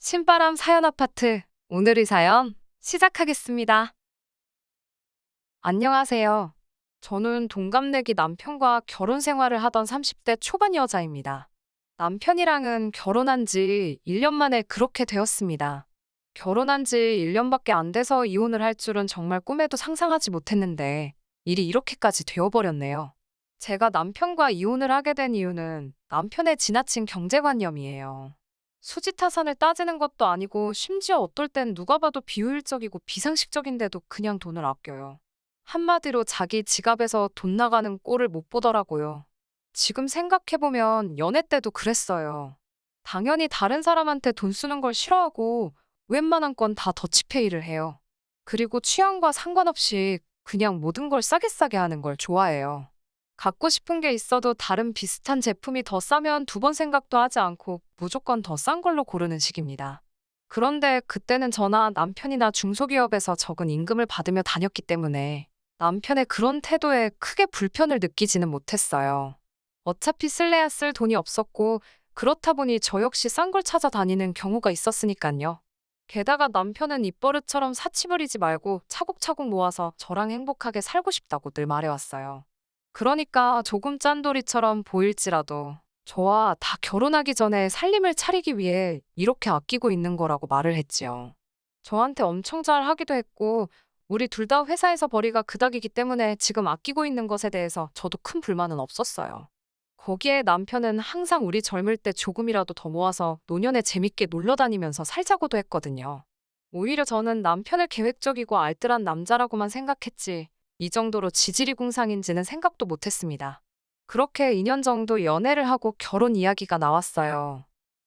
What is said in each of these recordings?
신바람 사연 아파트. 오늘의 사연 시작하겠습니다. 안녕하세요. 저는 동갑내기 남편과 결혼 생활을 하던 30대 초반 여자입니다. 남편이랑은 결혼한 지 1년 만에 그렇게 되었습니다. 결혼한 지 1년밖에 안 돼서 이혼을 할 줄은 정말 꿈에도 상상하지 못했는데 일이 이렇게까지 되어버렸네요. 제가 남편과 이혼을 하게 된 이유는 남편의 지나친 경제관념이에요. 수지타산을 따지는 것도 아니고 심지어 어떨 땐 누가 봐도 비효율적이고 비상식적인데도 그냥 돈을 아껴요. 한마디로 자기 지갑에서 돈 나가는 꼴을 못 보더라고요. 지금 생각해보면 연애 때도 그랬어요. 당연히 다른 사람한테 돈 쓰는 걸 싫어하고 웬만한 건 다 더치페이를 해요. 그리고 취향과 상관없이 그냥 모든 걸 싸게 싸게 하는 걸 좋아해요. 갖고 싶은 게 있어도 다른 비슷한 제품이 더 싸면 두 번 생각도 하지 않고 무조건 더 싼 걸로 고르는 식입니다. 그런데 그때는 저나 남편이나 중소기업에서 적은 임금을 받으며 다녔기 때문에 남편의 그런 태도에 크게 불편을 느끼지는 못했어요. 어차피 쓸래야 쓸 돈이 없었고 그렇다 보니 저 역시 싼 걸 찾아다니는 경우가 있었으니까요. 게다가 남편은 입버릇처럼 사치 부리지 말고 차곡차곡 모아서 저랑 행복하게 살고 싶다고 늘 말해왔어요. 그러니까 조금 짠돌이처럼 보일지라도 저와 다 결혼하기 전에 살림을 차리기 위해 이렇게 아끼고 있는 거라고 말을 했지요. 저한테 엄청 잘 하기도 했고, 우리 둘 다 회사에서 벌이가 그닥이기 때문에 지금 아끼고 있는 것에 대해서 저도 큰 불만은 없었어요. 거기에 남편은 항상 우리 젊을 때 조금이라도 더 모아서 노년에 재밌게 놀러 다니면서 살자고도 했거든요. 오히려 저는 남편을 계획적이고 알뜰한 남자라고만 생각했지, 이 정도로 지질이 궁상인지는 생각도 못했습니다. 그렇게 2년 정도 연애를 하고 결혼 이야기가 나왔어요.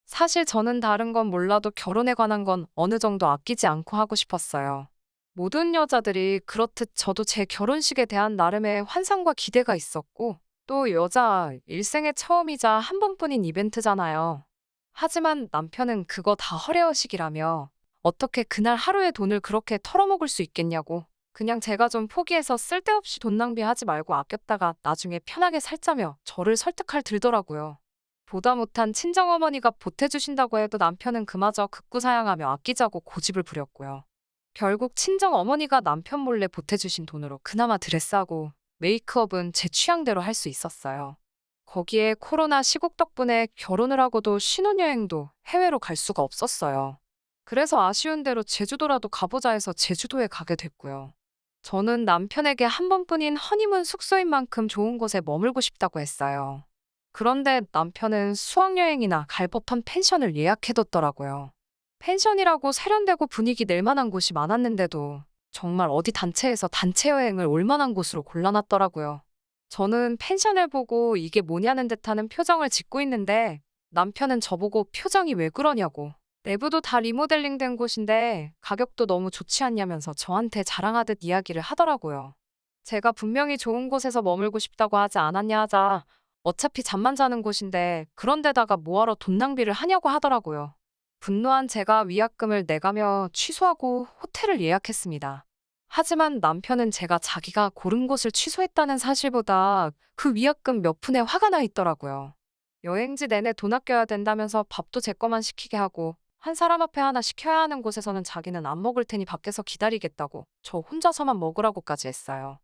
사실 저는 다른 건 몰라도 결혼에 관한 건 어느 정도 아끼지 않고 하고 싶었어요. 모든 여자들이 그렇듯 저도 제 결혼식에 대한 나름의 환상과 기대가 있었고, 또 여자 일생의 처음이자 한 번뿐인 이벤트잖아요. 하지만 남편은 그거 다 허례허식이라며 어떻게 그날 하루에 돈을 그렇게 털어먹을 수 있겠냐고, 그냥 제가 좀 포기해서 쓸데없이 돈 낭비하지 말고 아꼈다가 나중에 편하게 살자며 저를 설득할 들더라고요. 보다 못한 친정어머니가 보태주신다고 해도 남편은 그마저 극구사양하며 아끼자고 고집을 부렸고요. 결국 친정어머니가 남편 몰래 보태주신 돈으로 그나마 드레스하고 메이크업은 제 취향대로 할 수 있었어요. 거기에 코로나 시국 덕분에 결혼을 하고도 신혼여행도 해외로 갈 수가 없었어요. 그래서 아쉬운 대로 제주도라도 가보자 해서 제주도에 가게 됐고요. 저는 남편에게 한 번뿐인 허니문 숙소인 만큼 좋은 곳에 머물고 싶다고 했어요. 그런데 남편은 수학여행이나 갈 법한 펜션을 예약해뒀더라고요. 펜션이라고 세련되고 분위기 낼 만한 곳이 많았는데도 정말 어디 단체에서 단체 여행을 올 만한 곳으로 골라놨더라고요. 저는 펜션을 보고 이게 뭐냐는 듯하는 표정을 짓고 있는데 남편은 저보고 표정이 왜 그러냐고, 내부도 다 리모델링 된 곳인데 가격도 너무 좋지 않냐면서 저한테 자랑하듯 이야기를 하더라고요. 제가 분명히 좋은 곳에서 머물고 싶다고 하지 않았냐 하자 어차피 잠만 자는 곳인데 그런 데다가 뭐하러 돈 낭비를 하냐고 하더라고요. 분노한 제가 위약금을 내가며 취소하고 호텔을 예약했습니다. 하지만 남편은 제가 자기가 고른 곳을 취소했다는 사실보다 그 위약금 몇 푼에 화가 나 있더라고요. 여행지 내내 돈 아껴야 된다면서 밥도 제 거만 시키게 하고 한 사람 앞에 하나 시켜야 하는 곳에서는 자기는 안 먹을 테니 밖에서 기다리겠다고 저 혼자서만 먹으라고까지 했어요.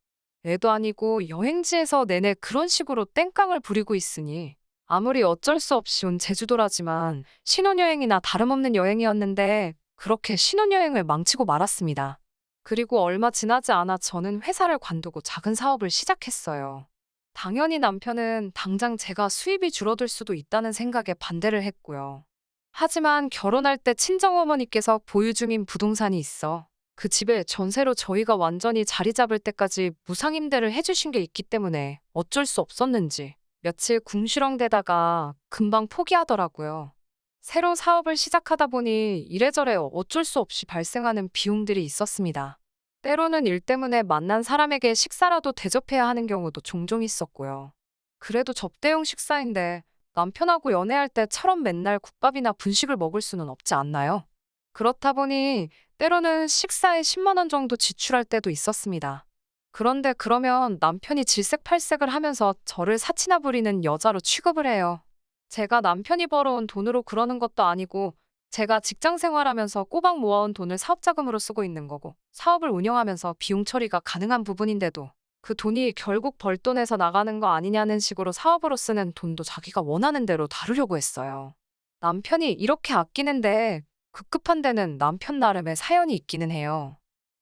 애도 아니고 여행지에서 내내 그런 식으로 땡깡을 부리고 있으니 아무리 어쩔 수 없이 온 제주도라지만 신혼여행이나 다름없는 여행이었는데 그렇게 신혼여행을 망치고 말았습니다. 그리고 얼마 지나지 않아 저는 회사를 관두고 작은 사업을 시작했어요. 당연히 남편은 당장 제가 수입이 줄어들 수도 있다는 생각에 반대를 했고요. 하지만 결혼할 때 친정어머니께서 보유 중인 부동산이 있어 그 집에 전세로 저희가 완전히 자리 잡을 때까지 무상임대를 해주신 게 있기 때문에 어쩔 수 없었는지 며칠 궁시렁대다가 금방 포기하더라고요. 새로 사업을 시작하다 보니 이래저래 어쩔 수 없이 발생하는 비용들이 있었습니다. 때로는 일 때문에 만난 사람에게 식사라도 대접해야 하는 경우도 종종 있었고요. 그래도 접대용 식사인데 남편하고 연애할 때처럼 맨날 국밥이나 분식을 먹을 수는 없지 않나요? 그렇다 보니 때로는 식사에 10만 원 정도 지출할 때도 있었습니다. 그런데 그러면 남편이 질색팔색을 하면서 저를 사치나 부리는 여자로 취급을 해요. 제가 남편이 벌어온 돈으로 그러는 것도 아니고 제가 직장 생활하면서 꼬박 모아온 돈을 사업 자금으로 쓰고 있는 거고, 사업을 운영하면서 비용 처리가 가능한 부분인데도 그 돈이 결국 벌돈에서 나가는 거 아니냐는 식으로 사업으로 쓰는 돈도 자기가 원하는 대로 다루려고 했어요. 남편이 이렇게 아끼는데 급급한 데는 남편 나름의 사연이 있기는 해요.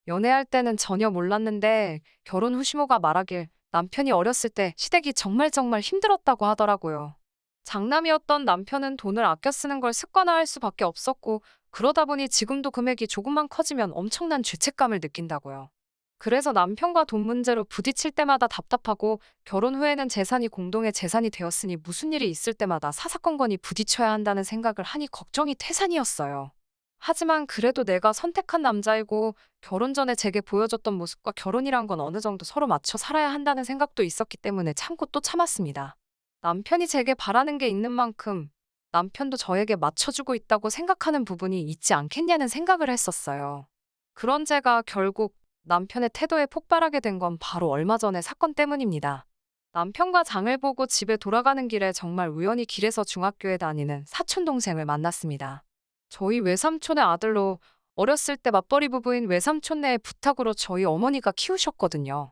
연애할 때는 전혀 몰랐는데 결혼 후 시모가 말하길 남편이 어렸을 때 시댁이 정말 정말 힘들었다고 하더라고요. 장남이었던 남편은 돈을 아껴 쓰는 걸 습관화할 수밖에 없었고, 그러다 보니 지금도 금액이 조금만 커지면 엄청난 죄책감을 느낀다고요. 그래서 남편과 돈 문제로 부딪힐 때마다 답답하고, 결혼 후에는 재산이 공동의 재산이 되었으니 무슨 일이 있을 때마다 사사건건이 부딪혀야 한다는 생각을 하니 걱정이 태산이었어요. 하지만 그래도 내가 선택한 남자이고 결혼 전에 제게 보여줬던 모습과 결혼이란 건 어느 정도 서로 맞춰 살아야 한다는 생각도 있었기 때문에 참고 또 참았습니다. 남편이 제게 바라는 게 있는 만큼 남편도 저에게 맞춰주고 있다고 생각하는 부분이 있지 않겠냐는 생각을 했었어요. 그런 제가 결국 남편의 태도에 폭발하게 된 건 바로 얼마 전의 사건 때문입니다. 남편과 장을 보고 집에 돌아가는 길에 정말 우연히 길에서 중학교에 다니는 사촌 동생을 만났습니다. 저희 외삼촌의 아들로 어렸을 때 맞벌이 부부인 외삼촌네의 부탁으로 저희 어머니가 키우셨거든요.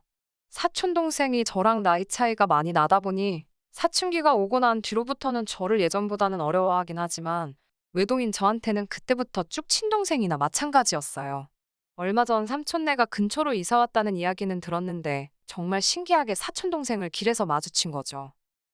사촌 동생이 저랑 나이 차이가 많이 나다 보니 사춘기가 오고 난 뒤로부터는 저를 예전보다는 어려워하긴 하지만 외동인 저한테는 그때부터 쭉 친동생이나 마찬가지였어요. 얼마 전 삼촌네가 근처로 이사 왔다는 이야기는 들었는데 정말 신기하게 사촌 동생을 길에서 마주친 거죠.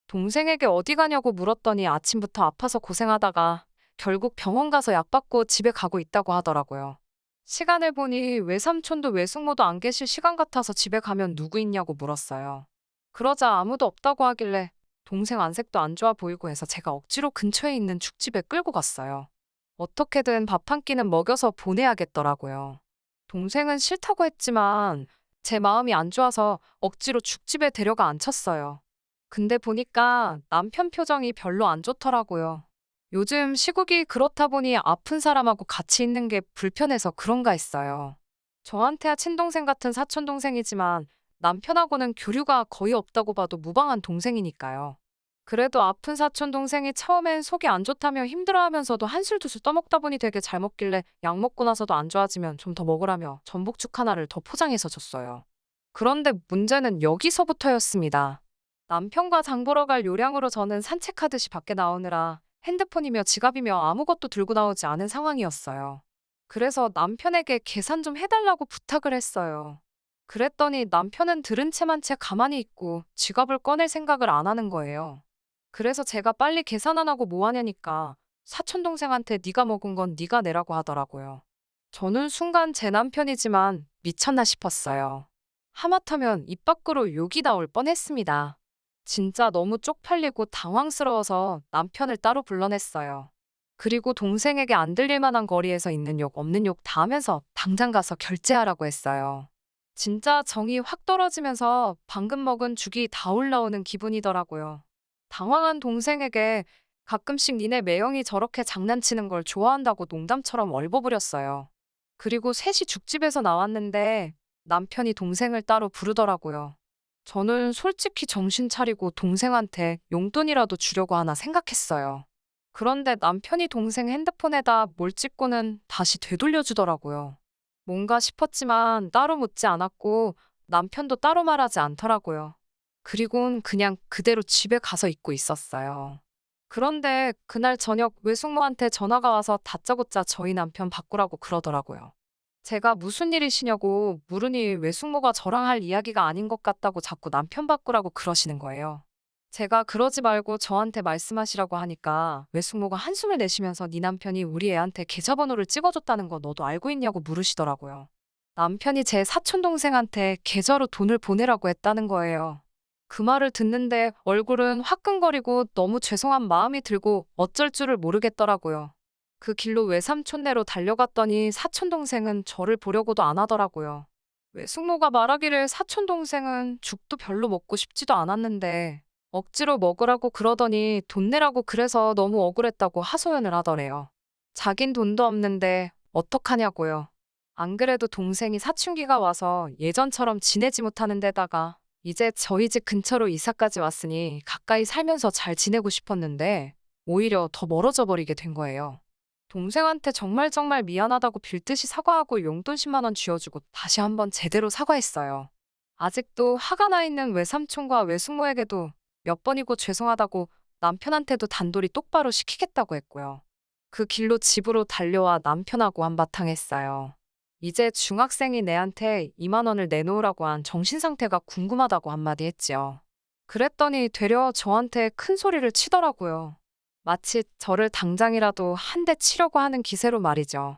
동생에게 어디 가냐고 물었더니 아침부터 아파서 고생하다가 결국 병원 가서 약 받고 집에 가고 있다고 하더라고요. 시간을 보니 외삼촌도 외숙모도 안 계실 시간 같아서 집에 가면 누구 있냐고 물었어요. 그러자 아무도 없다고 하길래 동생 안색도 안 좋아 보이고 해서 제가 억지로 근처에 있는 죽집에 끌고 갔어요. 어떻게든 밥 한 끼는 먹여서 보내야겠더라고요. 동생은 싫다고 했지만 제 마음이 안 좋아서 억지로 죽집에 데려가 앉혔어요. 근데 보니까 남편 표정이 별로 안 좋더라고요. 요즘 시국이 그렇다 보니 아픈 사람하고 같이 있는 게 불편해서 그런가 했어요. 저한테야 친동생 같은 사촌동생이지만 남편하고는 교류가 거의 없다고 봐도 무방한 동생이니까요. 그래도 아픈 사촌동생이 처음엔 속이 안 좋다며 힘들어하면서도 한술 두술 떠먹다 보니 되게 잘 먹길래 약 먹고 나서도 안 좋아지면 좀 더 먹으라며 전복죽 하나를 더 포장해서 줬어요. 그런데 문제는 여기서부터였습니다. 남편과 장 보러 갈 요량으로 저는 산책하듯이 밖에 나오느라 핸드폰이며 지갑이며 아무것도 들고 나오지 않은 상황이었어요. 그래서 남편에게 계산 좀 해달라고 부탁을 했어요. 그랬더니 남편은 들은 채 가만히 있고 지갑을 꺼낼 생각을 안 하는 거예요. 그래서 제가 빨리 계산 안 하고 뭐 하냐니까 사촌동생한테 네가 먹은 건 네가 내라고 하더라고요. 저는 순간 제 남편이지만 미쳤나 싶었어요. 하마터면 입 밖으로 욕이 나올 뻔했습니다. 진짜 너무 쪽팔리고 당황스러워서 남편을 따로 불러냈어요. 그리고 동생에게 안 들릴 만한 거리에서 있는 욕 없는 욕 다 하면서 당장 가서 결제하라고 했어요. 진짜 정이 확 떨어지면서 방금 먹은 죽이 다 올라오는 기분이더라고요. 당황한 동생에게 가끔씩 니네 매형이 저렇게 장난치는 걸 좋아한다고 농담처럼 얼버무렸어요. 그리고 셋이 죽집에서 나왔는데 남편이 동생을 따로 부르더라고요. 저는 솔직히 정신 차리고 동생한테 용돈이라도 주려고 하나 생각했어요. 그런데 남편이 동생 핸드폰에다 뭘 찍고는 다시 되돌려주더라고요. 뭔가 싶었지만 따로 묻지 않았고 남편도 따로 말하지 않더라고요. 그리곤 그냥 그대로 집에 가서 있고 있었어요. 그런데 그날 저녁 외숙모한테 전화가 와서 다짜고짜 저희 남편 바꾸라고 그러더라고요. 제가 무슨 일이시냐고 물으니 외숙모가 저랑 할 이야기가 아닌 것 같다고 자꾸 남편 바꾸라고 그러시는 거예요. 제가 그러지 말고 저한테 말씀하시라고 하니까 외숙모가 한숨을 내쉬면서 네 남편이 우리 애한테 계좌번호를 찍어줬다는 거 너도 알고 있냐고 물으시더라고요. 남편이 제 사촌동생한테 계좌로 돈을 보내라고 했다는 거예요. 그 말을 듣는데 얼굴은 화끈거리고 너무 죄송한 마음이 들고 어쩔 줄을 모르겠더라고요. 그 길로 외삼촌네로 달려갔더니 사촌동생은 저를 보려고도 안 하더라고요. 외숙모가 말하기를 사촌동생은 죽도 별로 먹고 싶지도 않았는데 억지로 먹으라고 그러더니 돈 내라고 그래서 너무 억울했다고 하소연을 하더래요. 자긴 돈도 없는데 어떡하냐고요. 안 그래도 동생이 사춘기가 와서 예전처럼 지내지 못하는 데다가 이제 저희 집 근처로 이사까지 왔으니 가까이 살면서 잘 지내고 싶었는데 오히려 더 멀어져 버리게 된 거예요. 동생한테 정말 미안하다고 빌듯이 사과하고 용돈 10만 원 쥐어주고 다시 한번 제대로 사과했어요. 아직도 화가 나 있는 외삼촌과 외숙모에게도 몇 번이고 죄송하다고 남편한테도 단돌이 똑바로 시키겠다고 했고요. 그 길로 집으로 달려와 남편하고 한바탕 했어요. 이제 중학생이 내한테 2만 원을 내놓으라고 한 정신 상태가 궁금하다고 한마디 했지요. 그랬더니 되려 저한테 큰 소리를 치더라고요. 마치 저를 당장이라도 한 대 치려고 하는 기세로 말이죠.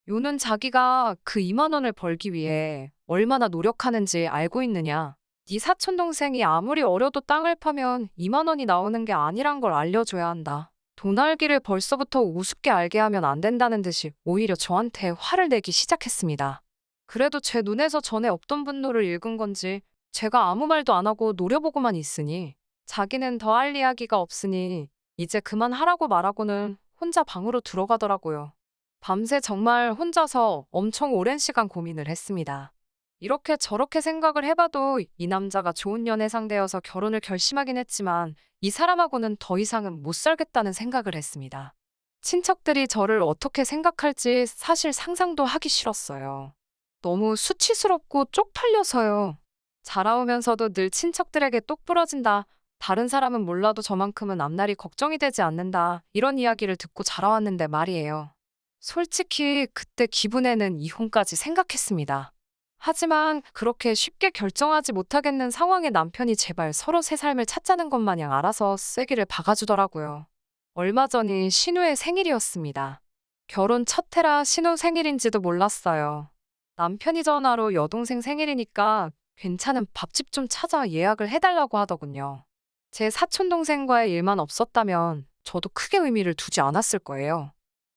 요는 자기가 그 2만 원을 벌기 위해 얼마나 노력하는지 알고 있느냐. 네 사촌 동생이 아무리 어려도 땅을 파면 2만 원이 나오는 게 아니란 걸 알려줘야 한다. 돈 알기를 벌써부터 우습게 알게 하면 안 된다는 듯이 오히려 저한테 화를 내기 시작했습니다. 그래도 제 눈에서 전에 없던 분노를 읽은 건지 제가 아무 말도 안 하고 노려보고만 있으니 자기는 더 할 이야기가 없으니 이제 그만하라고 말하고는 혼자 방으로 들어가더라고요. 밤새 정말 혼자서 엄청 오랜 시간 고민을 했습니다. 이렇게 저렇게 생각을 해봐도 이 남자가 좋은 연애 상대여서 결혼을 결심하긴 했지만 이 사람하고는 더 이상은 못 살겠다는 생각을 했습니다. 친척들이 저를 어떻게 생각할지 사실 상상도 하기 싫었어요. 너무 수치스럽고 쪽팔려서요. 자라오면서도 늘 친척들에게 똑 부러진다. 다른 사람은 몰라도 저만큼은 앞날이 걱정이 되지 않는다. 이런 이야기를 듣고 자라왔는데 말이에요. 솔직히 그때 기분에는 이혼까지 생각했습니다. 하지만 그렇게 쉽게 결정하지 못하겠는 상황에 남편이 제발 서로 새 삶을 찾자는 것 마냥 알아서 쐐기를 박아주더라고요. 얼마 전이 신우의 생일이었습니다. 결혼 첫 해라 신우 생일인지도 몰랐어요. 남편이 전화로 여동생 생일이니까 괜찮은 밥집 좀 찾아 예약을 해달라고 하더군요. 제 사촌동생과의 일만 없었다면 저도 크게 의미를 두지 않았을 거예요.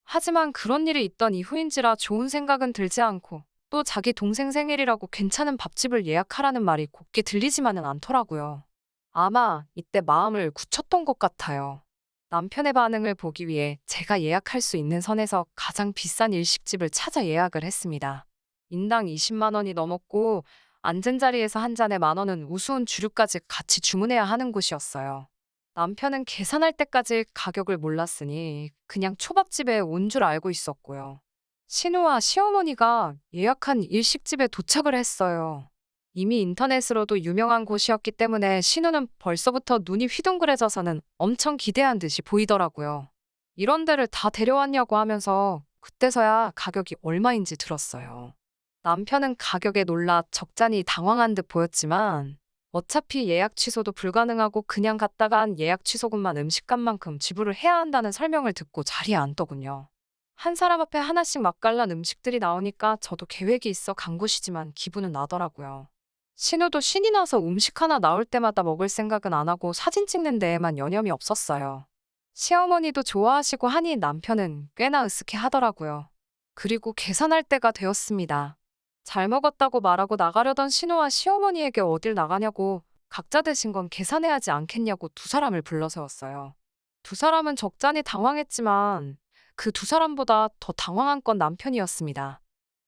하지만 그런 일이 있던 이후인지라 좋은 생각은 들지 않고 또 자기 동생 생일이라고 괜찮은 밥집을 예약하라는 말이 곱게 들리지만은 않더라고요. 아마 이때 마음을 굳혔던 것 같아요. 남편의 반응을 보기 위해 제가 예약할 수 있는 선에서 가장 비싼 일식집을 찾아 예약을 했습니다. 인당 20만 원이 넘었고 앉은 자리에서 한 잔에 만 원은 우스운 주류까지 같이 주문해야 하는 곳이었어요. 남편은 계산할 때까지 가격을 몰랐으니 그냥 초밥집에 온 줄 알고 있었고요. 신우와 시어머니가 예약한 일식집에 도착을 했어요. 이미 인터넷으로도 유명한 곳이었기 때문에 신우는 벌써부터 눈이 휘둥그레져서는 엄청 기대한 듯이 보이더라고요. 이런 데를 다 데려왔냐고 하면서 그때서야 가격이 얼마인지 들었어요. 남편은 가격에 놀라 적잖이 당황한 듯 보였지만 어차피 예약 취소도 불가능하고 그냥 갔다간 예약 취소금만 음식값만큼 지불을 해야 한다는 설명을 듣고 자리에 앉더군요. 한 사람 앞에 하나씩 맛깔난 음식들이 나오니까 저도 계획이 있어 간 곳이지만 기분은 나더라고요. 신우도 신이 나서 음식 하나 나올 때마다 먹을 생각은 안 하고 사진 찍는 데에만 여념이 없었어요. 시어머니도 좋아하시고 하니 남편은 꽤나 으쓱해 하더라고요. 그리고 계산할 때가 되었습니다. 잘 먹었다고 말하고 나가려던 신우와 시어머니에게 어딜 나가냐고 각자 대신 건 계산해야 하지 않겠냐고 두 사람을 불러세웠어요. 두 사람은 적잖이 당황했지만 그 두 사람보다 더 당황한 건 남편이었습니다.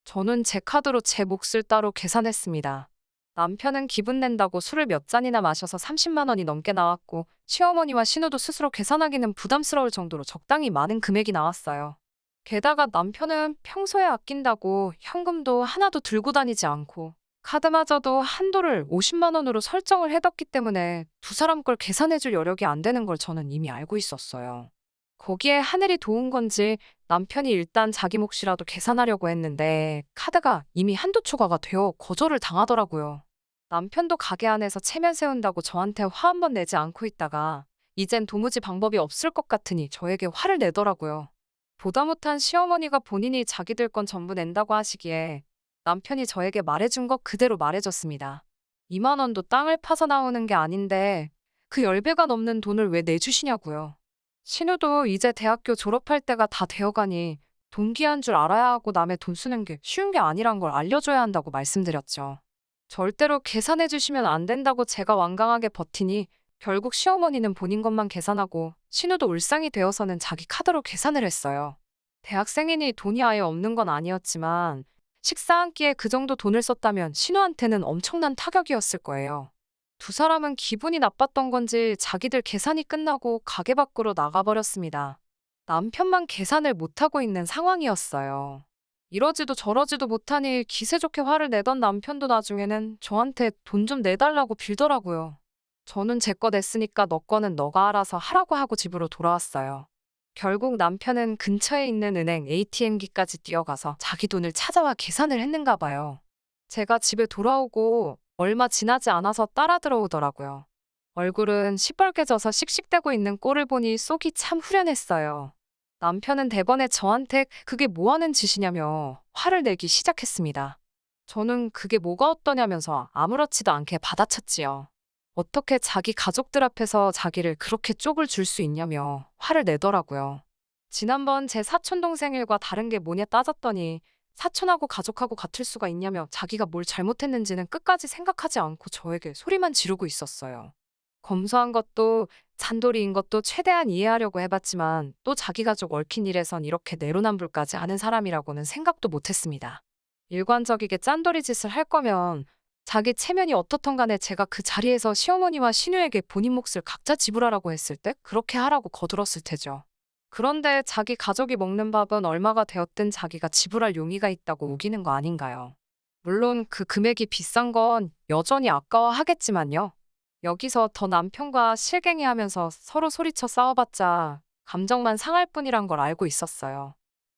저는 제 카드로 제 몫을 따로 계산했습니다. 남편은 기분 낸다고 술을 몇 잔이나 마셔서 30만 원이 넘게 나왔고 시어머니와 신우도 스스로 계산하기는 부담스러울 정도로 적당히 많은 금액이 나왔어요. 게다가 남편은 평소에 아낀다고 현금도 하나도 들고 다니지 않고 카드마저도 한도를 50만 원으로 설정을 해뒀기 때문에 두 사람 걸 계산해줄 여력이 안 되는 걸 저는 이미 알고 있었어요. 거기에 하늘이 도운 건지 남편이 일단 자기 몫이라도 계산하려고 했는데 카드가 이미 한도 초과가 되어 거절을 당하더라고요. 남편도 가게 안에서 체면 세운다고 저한테 화 한 번 내지 않고 있다가 이젠 도무지 방법이 없을 것 같으니 저에게 화를 내더라고요. 보다 못한 시어머니가 본인이 자기들 건 전부 낸다고 하시기에 남편이 저에게 말해준 것 그대로 말해줬습니다. 2만 원도 땅을 파서 나오는 게 아닌데 그 10배가 넘는 돈을 왜 내주시냐고요. 신우도 이제 대학교 졸업할 때가 다 되어가니 돈 귀한 줄 알아야 하고 남의 돈 쓰는 게 쉬운 게 아니란 걸 알려줘야 한다고 말씀드렸죠. 절대로 계산해 주시면 안 된다고 제가 완강하게 버티니 결국 시어머니는 본인 것만 계산하고 신우도 울상이 되어서는 자기 카드로 계산을 했어요. 대학생이니 돈이 아예 없는 건 아니었지만 식사 한 끼에 그 정도 돈을 썼다면 신우한테는 엄청난 타격이었을 거예요. 두 사람은 기분이 나빴던 건지 자기들 계산이 끝나고 가게 밖으로 나가버렸습니다. 남편만 계산을 못하고 있는 상황이었어요. 이러지도 저러지도 못하니 기세 좋게 화를 내던 남편도 나중에는 저한테 돈 좀 내달라고 빌더라고요. 저는 제 거 냈으니까 너 거는 너가 알아서 하라고 하고 집으로 돌아왔어요. 결국 남편은 근처에 있는 은행 ATM기까지 뛰어가서 자기 돈을 찾아와 계산을 했는가 봐요. 제가 집에 돌아오고 얼마 지나지 않아서 따라 들어오더라고요. 얼굴은 시뻘개져서 씩씩대고 있는 꼴을 보니 속이 참 후련했어요. 남편은 대번에 저한테 그게 뭐 하는 짓이냐며 화를 내기 시작했습니다. 저는 그게 뭐가 어떠냐면서 아무렇지도 않게 받아쳤지요. 어떻게 자기 가족들 앞에서 자기를 그렇게 쪽을 줄 수 있냐며 화를 내더라고요. 지난번 제 사촌동 생일과 다른 게 뭐냐 따졌더니 사촌하고 가족하고 같을 수가 있냐며 자기가 뭘 잘못했는지는 끝까지 생각하지 않고 저에게 소리만 지르고 있었어요. 검소한 것도 잔돌이인 것도 최대한 이해하려고 해봤지만 또 자기 가족 얽힌 일에선 이렇게 내로남불까지 하는 사람이라고는 생각도 못했습니다. 일관적이게 짠돌이 짓을 할 거면 자기 체면이 어떻든 간에 제가 그 자리에서 시어머니와 시누에게 본인 몫을 각자 지불하라고 했을 때 그렇게 하라고 거들었을 테죠. 그런데 자기 가족이 먹는 밥은 얼마가 되었든 자기가 지불할 용의가 있다고 우기는 거 아닌가요? 물론 그 금액이 비싼 건 여전히 아까워하겠지만요. 여기서 더 남편과 실갱이하면서 서로 소리쳐 싸워봤자 감정만 상할 뿐이란 걸 알고 있었어요.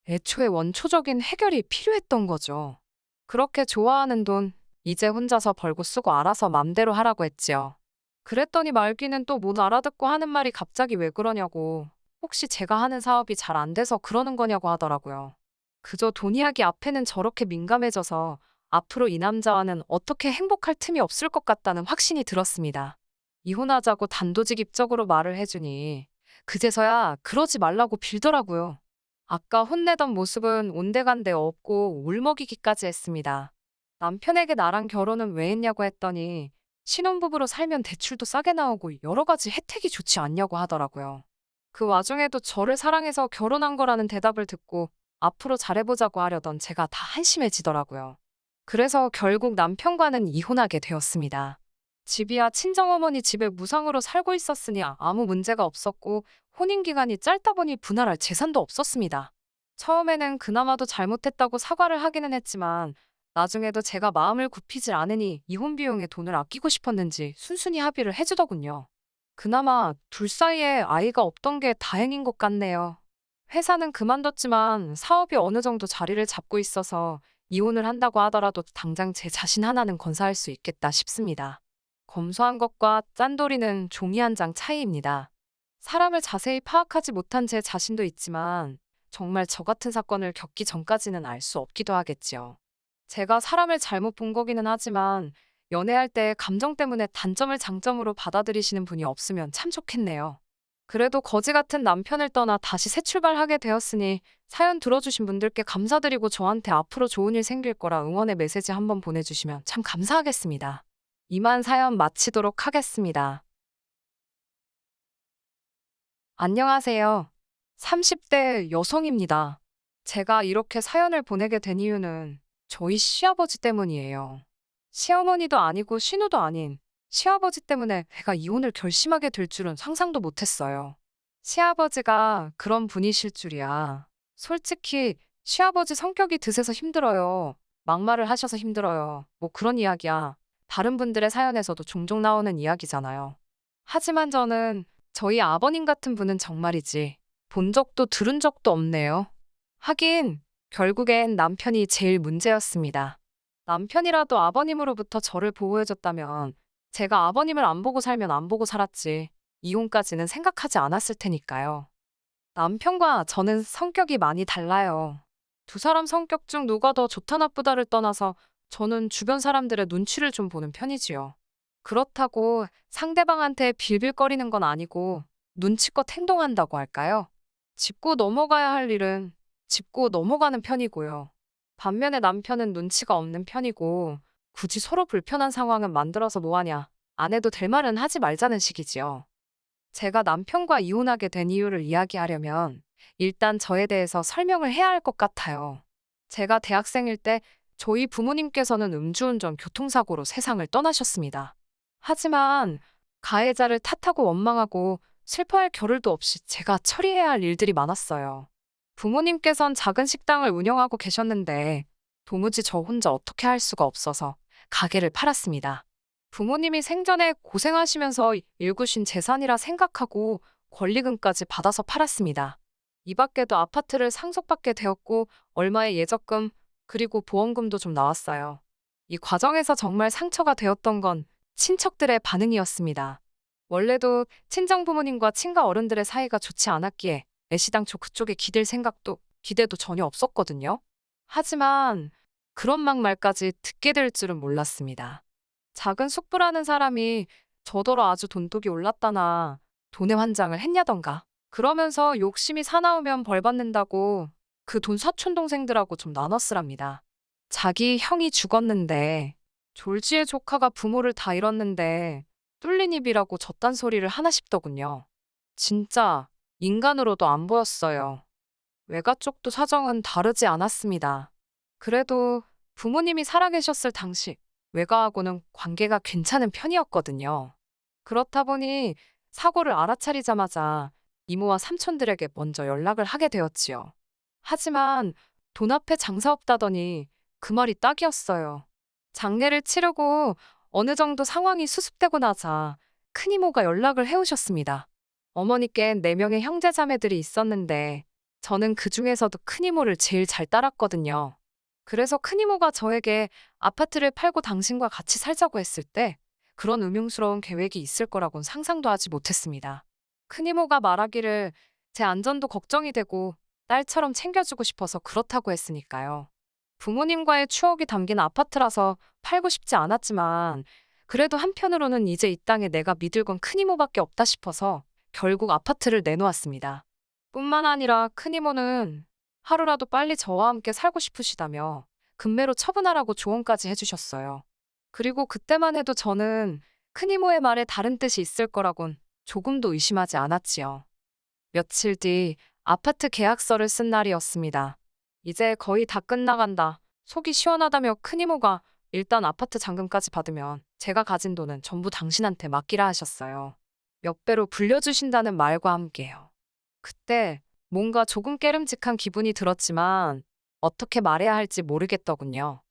애초에 원초적인 해결이 필요했던 거죠. 그렇게 좋아하는 돈, 이제 혼자서 벌고 쓰고 알아서 맘대로 하라고 했지요. 그랬더니 말기는 또 못 알아듣고 하는 말이 갑자기 왜 그러냐고, 혹시 제가 하는 사업이 잘 안 돼서 그러는 거냐고 하더라고요. 그저 돈 이야기 앞에는 저렇게 민감해져서 앞으로 이 남자와는 어떻게 행복할 틈이 없을 것 같다는 확신이 들었습니다. 이혼하자고 단도직입적으로 말을 해주니 그제서야 그러지 말라고 빌더라고요. 아까 혼내던 모습은 온데간데 없고 울먹이기까지 했습니다. 남편에게 나랑 결혼은 왜 했냐고 했더니 신혼부부로 살면 대출도 싸게 나오고 여러 가지 혜택이 좋지 않냐고 하더라고요. 그 와중에도 저를 사랑해서 결혼한 거라는 대답을 듣고 앞으로 잘해보자고 하려던 제가 다 한심해지더라고요. 그래서 결국 남편과는 이혼하게 되었습니다. 집이야 친정어머니 집에 무상으로 살고 있었으니 아무 문제가 없었고 혼인기간이 짧다 보니 분할할 재산도 없었습니다. 처음에는 그나마도 잘못했다고 사과를 하기는 했지만 나중에도 제가 마음을 굽히질 않으니 이혼 비용에 돈을 아끼고 싶었는지 순순히 합의를 해주더군요. 그나마 둘 사이에 아이가 없던 게 다행인 것 같네요. 회사는 그만뒀지만 사업이 어느 정도 자리를 잡고 있어서 이혼을 한다고 하더라도 당장 제 자신 하나는 건사할 수 있겠다 싶습니다. 검소한 것과 짠돌이는 종이 한 장 차이입니다. 사람을 자세히 파악하지 못한 제 자신도 있지만 정말 저 같은 사건을 겪기 전까지는 알 수 없기도 하겠지요. 제가 사람을 잘못 본 거기는 하지만 연애할 때 감정 때문에 단점을 장점으로 받아들이시는 분이 없으면 참 좋겠네요. 그래도 거지 같은 남편을 떠나 다시 새 출발하게 되었으니 사연 들어주신 분들께 감사드리고 저한테 앞으로 좋은 일 생길 거라 응원의 메시지 한번 보내주시면 참 감사하겠습니다. 이만 사연 마치도록 하겠습니다. 안녕하세요. 30대 여성입니다. 제가 이렇게 사연을 보내게 된 이유는 저희 시아버지 때문이에요. 시어머니도 아니고 신우도 아닌 시아버지 때문에 제가 이혼을 결심하게 될 줄은 상상도 못했어요. 시아버지가 그런 분이실 줄이야. 솔직히 시아버지 성격이 드세서 힘들어요. 막말을 하셔서 힘들어요. 뭐 그런 이야기야. 다른 분들의 사연에서도 종종 나오는 이야기잖아요. 하지만 저는 저희 아버님 같은 분은 정말이지 본 적도 들은 적도 없네요. 하긴 결국엔 남편이 제일 문제였습니다. 남편이라도 아버님으로부터 저를 보호해줬다면 제가 아버님을 안 보고 살면 안 보고 살았지 이혼까지는 생각하지 않았을 테니까요. 남편과 저는 성격이 많이 달라요. 두 사람 성격 중 누가 더 좋다 나쁘다를 떠나서 저는 주변 사람들의 눈치를 좀 보는 편이지요. 그렇다고 상대방한테 빌빌거리는 건 아니고 눈치껏 행동한다고 할까요? 짚고 넘어가야 할 일은 짚고 넘어가는 편이고요. 반면에 남편은 눈치가 없는 편이고 굳이 서로 불편한 상황은 만들어서 뭐하냐. 안 해도 될 말은 하지 말자는 식이지요. 제가 남편과 이혼하게 된 이유를 이야기하려면 일단 저에 대해서 설명을 해야 할 것 같아요. 제가 대학생일 때 저희 부모님께서는 음주운전 교통사고로 세상을 떠나셨습니다. 하지만 가해자를 탓하고 원망하고 슬퍼할 겨를도 없이 제가 처리해야 할 일들이 많았어요. 부모님께선 작은 식당을 운영하고 계셨는데 도무지 저 혼자 어떻게 할 수가 없어서 가게를 팔았습니다. 부모님이 생전에 고생하시면서 일구신 재산이라 생각하고 권리금까지 받아서 팔았습니다. 이 밖에도 아파트를 상속받게 되었고 얼마의 예적금 그리고 보험금도 좀 나왔어요. 이 과정에서 정말 상처가 되었던 건 친척들의 반응이었습니다. 원래도 친정 부모님과 친가 어른들의 사이가 좋지 않았기에 애시당초 그쪽에 기댈 생각도 기대도 전혀 없었거든요. 하지만 그런 막말까지 듣게 될 줄은 몰랐습니다. 작은 숙부라는 사람이 저더러 아주 돈독이 올랐다나 돈의 환장을 했냐던가 그러면서 욕심이 사나우면 벌 받는다고 그 돈 사촌 동생들하고 좀 나눴으랍니다. 자기 형이 죽었는데 졸지의 조카가 부모를 다 잃었는데 뚫린 입이라고 저딴 소리를 하나 싶더군요. 진짜 인간으로도 안 보였어요. 외가 쪽도 사정은 다르지 않았습니다. 그래도 부모님이 살아계셨을 당시 외가하고는 관계가 괜찮은 편이었거든요. 그렇다 보니 사고를 알아차리자마자 이모와 삼촌들에게 먼저 연락을 하게 되었지요. 하지만 돈 앞에 장사 없다더니 그 말이 딱이었어요. 장례를 치르고 어느 정도 상황이 수습되고 나자 큰이모가 연락을 해오셨습니다. 어머니께는 4명의 형제자매들이 있었는데 저는 그 중에서도 큰이모를 제일 잘 따랐거든요. 그래서 큰이모가 저에게 아파트를 팔고 당신과 같이 살자고 했을 때 그런 음흉스러운 계획이 있을 거라곤 상상도 하지 못했습니다. 큰이모가 말하기를 제 안전도 걱정이 되고 딸처럼 챙겨주고 싶어서 그렇다고 했으니까요. 부모님과의 추억이 담긴 아파트라서 팔고 싶지 않았지만 그래도 한편으로는 이제 이 땅에 내가 믿을 건 큰이모밖에 없다 싶어서 결국 아파트를 내놓았습니다. 뿐만 아니라 큰이모는 하루라도 빨리 저와 함께 살고 싶으시다며 금매로 처분하라고 조언까지 해주셨어요. 그리고 그때만 해도 저는 큰이모의 말에 다른 뜻이 있을 거라곤 조금도 의심하지 않았지요. 며칠 뒤 아파트 계약서를 쓴 날이었습니다. 이제 거의 다 끝나간다. 속이 시원하다며 큰이모가 일단 아파트 잔금까지 받으면 제가 가진 돈은 전부 당신한테 맡기라 하셨어요. 몇 배로 불려주신다는 말과 함께요. 그때 뭔가 조금 깨름직한 기분이 들었지만 어떻게 말해야 할지 모르겠더군요.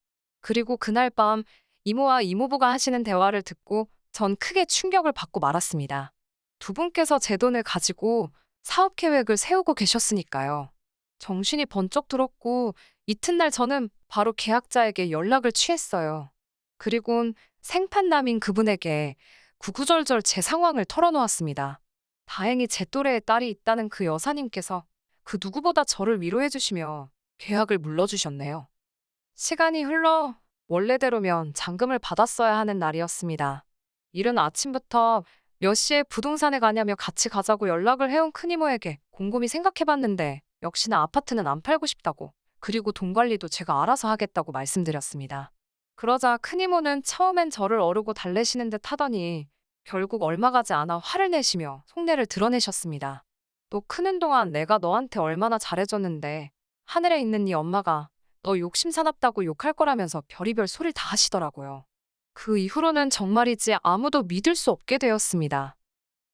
그리고 그날 밤 이모와 이모부가 하시는 대화를 듣고 전 크게 충격을 받고 말았습니다. 두 분께서 제 돈을 가지고 사업 계획을 세우고 계셨으니까요. 정신이 번쩍 들었고 이튿날 저는 바로 계약자에게 연락을 취했어요. 그리곤 생판남인 그분에게 구구절절 제 상황을 털어놓았습니다. 다행히 제 또래의 딸이 있다는 그 여사님께서 그 누구보다 저를 위로해 주시며 계약을 물러주셨네요. 시간이 흘러 원래대로면 잔금을 받았어야 하는 날이었습니다. 이른 아침부터 몇 시에 부동산에 가냐며 같이 가자고 연락을 해온 큰이모에게 곰곰이 생각해봤는데 역시나 아파트는 안 팔고 싶다고 그리고 돈 관리도 제가 알아서 하겠다고 말씀드렸습니다. 그러자 큰이모는 처음엔 저를 어르고 달래시는 듯 하더니 결국 얼마 가지 않아 화를 내시며 속내를 드러내셨습니다. 너 크는 동안 내가 너한테 얼마나 잘해줬는데 하늘에 있는 네 엄마가 너 욕심 사납다고 욕할 거라면서 별의별 소리를 다 하시더라고요. 그 이후로는 정말이지 아무도 믿을 수 없게 되었습니다.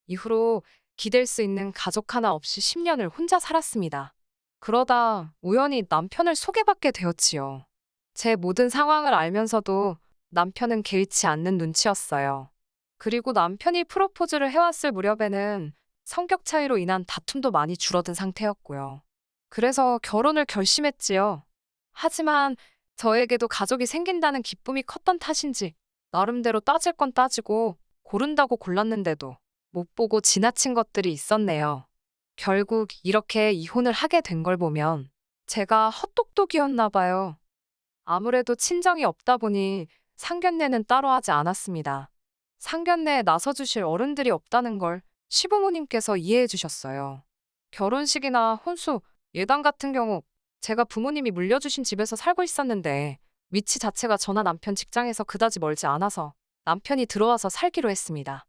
이후로 기댈 수 있는 가족 하나 없이 10년을 혼자 살았습니다. 그러다 우연히 남편을 소개받게 되었지요. 제 모든 상황을 알면서도 남편은 개의치 않는 눈치였어요. 그리고 남편이 프로포즈를 해왔을 무렵에는 성격 차이로 인한 다툼도 많이 줄어든 상태였고요. 그래서 결혼을 결심했지요. 하지만 저에게도 가족이 생긴다는 기쁨이 컸던 탓인지 나름대로 따질 건 따지고 고른다고 골랐는데도 못 보고 지나친 것들이 있었네요. 결국 이렇게 이혼을 하게 된 걸 보면 제가 헛똑똑이었나 봐요. 아무래도 친정이 없다 보니 상견례는 따로 하지 않았습니다. 상견례에 나서주실 어른들이 없다는 걸 시부모님께서 이해해 주셨어요. 결혼식이나 혼수, 예당 같은 경우 제가 부모님이 물려주신 집에서 살고 있었는데 위치 자체가 저나 남편 직장에서 그다지 멀지 않아서 남편이 들어와서 살기로 했습니다.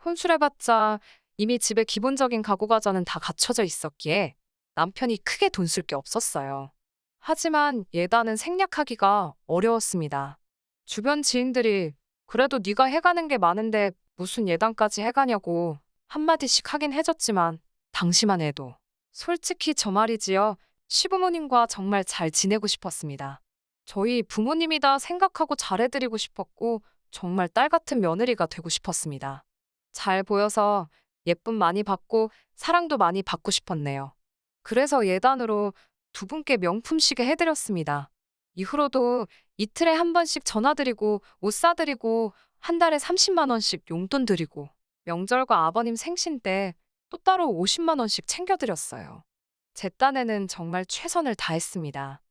혼수를 해봤자 이미 집에 기본적인 가구 과자는 다 갖춰져 있었기에 남편이 크게 돈 쓸 게 없었어요. 하지만 예단은 생략하기가 어려웠습니다. 주변 지인들이 그래도 네가 해가는 게 많은데 무슨 예단까지 해가냐고 한마디씩 하긴 해줬지만 당시만 해도 솔직히 저 말이지요. 시부모님과 정말 잘 지내고 싶었습니다. 저희 부모님이다 생각하고 잘해드리고 싶었고 정말 딸 같은 며느리가 되고 싶었습니다. 잘 보여서 예쁨 많이 받고 사랑도 많이 받고 싶었네요. 그래서 예단으로 두 분께 명품 시계 해드렸습니다. 이후로도 이틀에 한 번씩 전화드리고 옷 사드리고 한 달에 30만 원씩 용돈 드리고 명절과 아버님 생신 때 또 따로 50만 원씩 챙겨드렸어요. 제 딴에는 정말 최선을 다했습니다.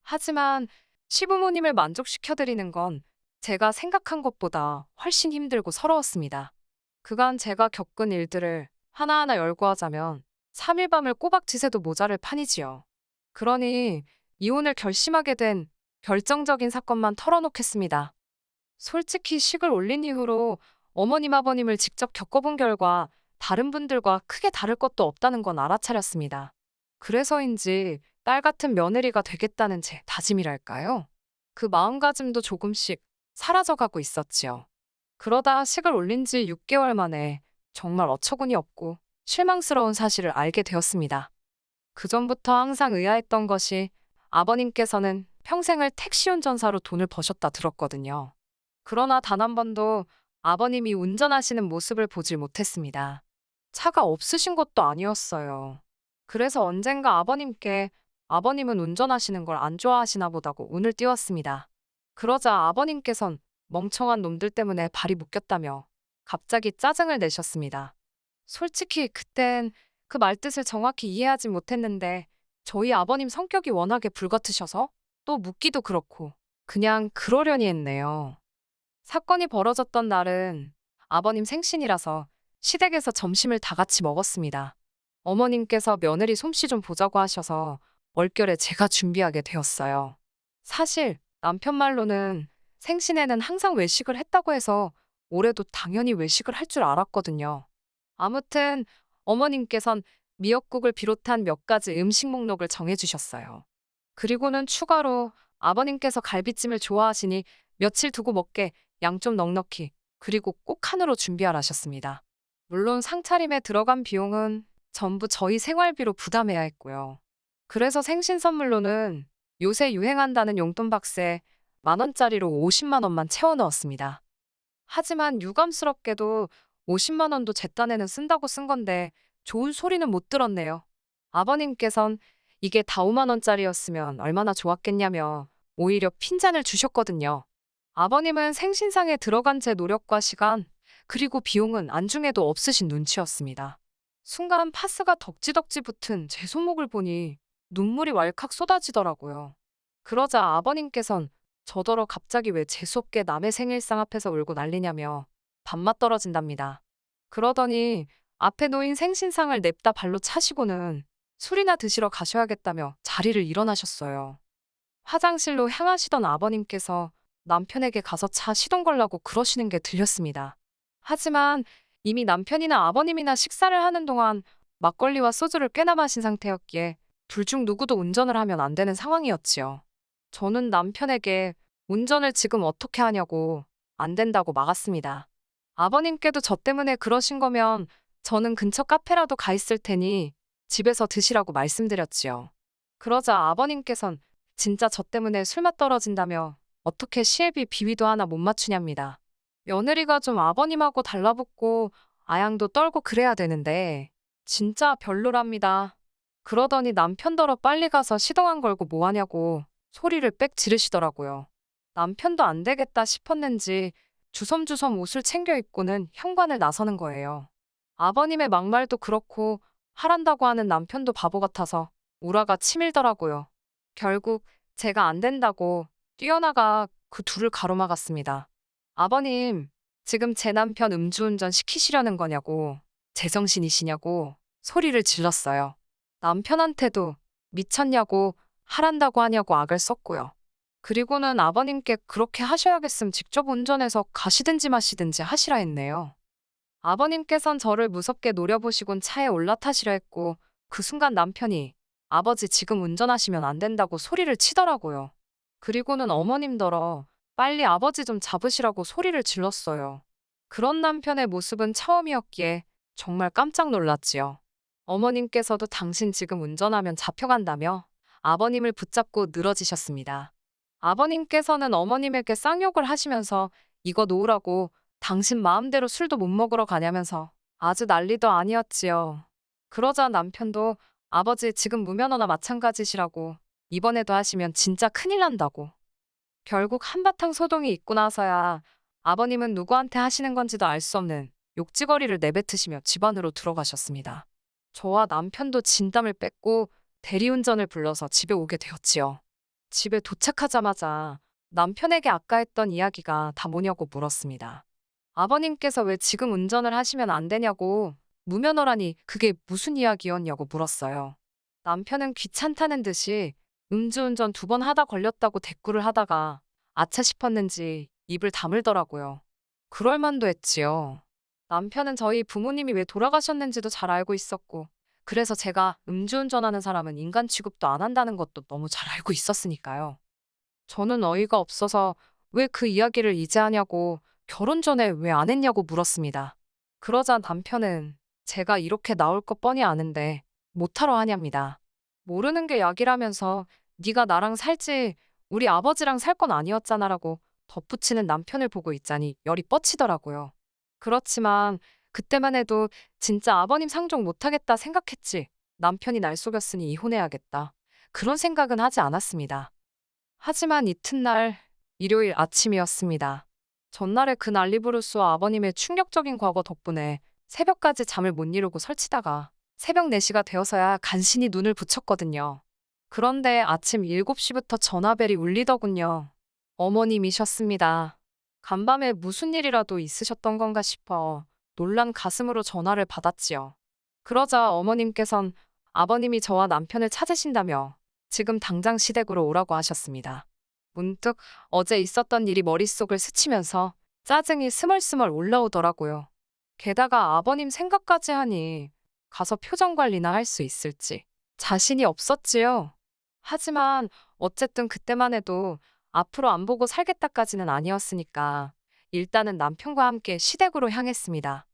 하지만 시부모님을 만족시켜드리는 건 제가 생각한 것보다 훨씬 힘들고 서러웠습니다. 그간 제가 겪은 일들을 하나하나 열거하자면 3일 밤을 꼬박 지새도 모자랄 판이지요. 그러니 이혼을 결심하게 된 결정적인 사건만 털어놓겠습니다. 솔직히 식을 올린 이후로 어머님 아버님을 직접 겪어본 결과 다른 분들과 크게 다를 것도 없다는 건 알아차렸습니다. 그래서인지 딸 같은 며느리가 되겠다는 제 다짐이랄까요? 그 마음가짐도 조금씩 사라져가고 있었지요. 그러다 식을 올린 지 6개월 만에 정말 어처구니 없고 실망스러운 사실을 알게 되었습니다. 그전부터 항상 의아했던 것이 아버님께서는 평생을 택시 운전사로 돈을 버셨다 들었거든요. 그러나 단 한 번도 아버님이 운전하시는 모습을 보질 못했습니다. 차가 없으신 것도 아니었어요. 그래서 언젠가 아버님께 아버님은 운전하시는 걸 안 좋아하시나 보다고 운을 띄웠습니다. 그러자 아버님께선 멍청한 놈들 때문에 발이 묶였다며 갑자기 짜증을 내셨습니다. 솔직히 그땐 그 말뜻을 정확히 이해하지 못했는데 저희 아버님 성격이 워낙에 불같으셔서 또 묻기도 그렇고 그냥 그러려니 했네요. 사건이 벌어졌던 날은 아버님 생신이라서 시댁에서 점심을 다 같이 먹었습니다. 어머님께서 며느리 솜씨 좀 보자고 하셔서 얼결에 제가 준비하게 되었어요. 사실 남편 말로는 생신에는 항상 외식을 했다고 해서 올해도 당연히 외식을 할 줄 알았거든요. 아무튼 어머님께선 미역국을 비롯한 몇 가지 음식 목록을 정해주셨어요. 그리고는 추가로 아버님께서 갈비찜을 좋아하시니 며칠 두고 먹게 양 좀 넉넉히 그리고 꼭 칸으로 준비하라셨습니다. 물론 상차림에 들어간 비용은 전부 저희 생활비로 부담해야 했고요. 그래서 생신 선물로는 요새 유행한다는 용돈 박스에 10,000원짜리로 50만 원만 채워 넣었습니다. 하지만 유감스럽게도 50만 원도 제 딴에는 쓴다고 쓴 건데 좋은 소리는 못 들었네요. 아버님께선 이게 다 5만 원짜리였으면 얼마나 좋았겠냐며 오히려 핀잔을 주셨거든요. 아버님은 생신상에 들어간 제 노력과 시간, 그리고 비용은 안중에도 없으신 눈치였습니다. 순간 파스가 덕지덕지 붙은 제 손목을 보니 눈물이 왈칵 쏟아지더라고요. 그러자 아버님께선 저더러 갑자기 왜 재수없게 남의 생일상 앞에서 울고 난리냐며 밥맛 떨어진답니다. 그러더니 앞에 놓인 생신상을 냅다 발로 차시고는 술이나 드시러 가셔야겠다며 자리를 일어나셨어요. 화장실로 향하시던 아버님께서 남편에게 가서 차 시동 걸라고 그러시는 게 들렸습니다. 하지만 이미 남편이나 아버님이나 식사를 하는 동안 막걸리와 소주를 꽤나 마신 상태였기에 둘 중 누구도 운전을 하면 안 되는 상황이었지요. 저는 남편에게 운전을 지금 어떻게 하냐고 안 된다고 막았습니다. 아버님께도 저 때문에 그러신 거면 저는 근처 카페라도 가 있을 테니 집에서 드시라고 말씀드렸지요. 그러자 아버님께선 진짜 저 때문에 술맛 떨어진다며 어떻게 시애비 비위도 하나 못 맞추냐입니다. 며느리가 좀 아버님하고 달라붙고 아양도 떨고 그래야 되는데 진짜 별로랍니다. 그러더니 남편더러 빨리 가서 시동 안 걸고 뭐 하냐고 소리를 빽 지르시더라고요. 남편도 안 되겠다 싶었는지 주섬주섬 옷을 챙겨 입고는 현관을 나서는 거예요. 아버님의 막말도 그렇고 하란다고 하는 남편도 바보 같아서 우라가 치밀더라고요. 결국 제가 안 된다고 뛰어나가 그 둘을 가로막았습니다. 아버님, 지금 제 남편 음주운전 시키시려는 거냐고, 제정신이시냐고 소리를 질렀어요. 남편한테도 미쳤냐고 하란다고 하냐고 악을 썼고요. 그리고는 아버님께 그렇게 하셔야겠음 직접 운전해서 가시든지 마시든지 하시라 했네요. 아버님께선 저를 무섭게 노려보시곤 차에 올라타시려 했고 그 순간 남편이 아버지 지금 운전하시면 안 된다고 소리를 치더라고요. 그리고는 어머님더러 빨리 아버지 좀 잡으시라고 소리를 질렀어요. 그런 남편의 모습은 처음이었기에 정말 깜짝 놀랐지요. 어머님께서도 당신 지금 운전하면 잡혀간다며 아버님을 붙잡고 늘어지셨습니다. 아버님께서는 어머님에게 쌍욕을 하시면서 이거 놓으라고 당신 마음대로 술도 못 먹으러 가냐면서 아주 난리도 아니었지요. 그러자 남편도 아버지 지금 무면허나 마찬가지시라고 이번에도 하시면 진짜 큰일 난다고. 결국 한바탕 소동이 있고 나서야 아버님은 누구한테 하시는 건지도 알 수 없는 욕지거리를 내뱉으시며 집 안으로 들어가셨습니다. 저와 남편도 진땀을 뺐고 대리운전을 불러서 집에 오게 되었지요. 집에 도착하자마자 남편에게 아까 했던 이야기가 다 뭐냐고 물었습니다. 아버님께서 왜 지금 운전을 하시면 안 되냐고 무면허라니 그게 무슨 이야기였냐고 물었어요. 남편은 귀찮다는 듯이 음주운전 2번 하다 걸렸다고 대꾸를 하다가 아차 싶었는지 입을 다물더라고요. 그럴 만도 했지요. 남편은 저희 부모님이 왜 돌아가셨는지도 잘 알고 있었고, 그래서 제가 음주운전하는 사람은 인간 취급도 안 한다는 것도 너무 잘 알고 있었으니까요. 저는 어이가 없어서 왜 그 이야기를 이제 하냐고 결혼 전에 왜 안 했냐고 물었습니다. 그러자 남편은 제가 이렇게 나올 거 뻔히 아는데 못하러 하냐입니다. 모르는 게 약이라면서 네가 나랑 살지 우리 아버지랑 살 건 아니었잖아라고 덧붙이는 남편을 보고 있자니 열이 뻗치더라고요. 그렇지만 그때만 해도 진짜 아버님 상종 못하겠다 생각했지. 남편이 날 속였으니 이혼해야겠다. 그런 생각은 하지 않았습니다. 하지만 이튿날 일요일 아침이었습니다. 전날에 그 난리부르스와 아버님의 충격적인 과거 덕분에 새벽까지 잠을 못 이루고 설치다가 새벽 4시가 되어서야 간신히 눈을 붙였거든요. 그런데 아침 7시부터 전화벨이 울리더군요. 어머님이셨습니다. 간밤에 무슨 일이라도 있으셨던 건가 싶어 놀란 가슴으로 전화를 받았지요. 그러자 어머님께선 아버님이 저와 남편을 찾으신다며 지금 당장 시댁으로 오라고 하셨습니다. 문득 어제 있었던 일이 머릿속을 스치면서 짜증이 스멀스멀 올라오더라고요. 게다가 아버님 생각까지 하니 가서 표정 관리나 할 수 있을지 자신이 없었지요. 하지만 어쨌든 그때만 해도 앞으로 안 보고 살겠다까지는 아니었으니까 일단은 남편과 함께 시댁으로 향했습니다.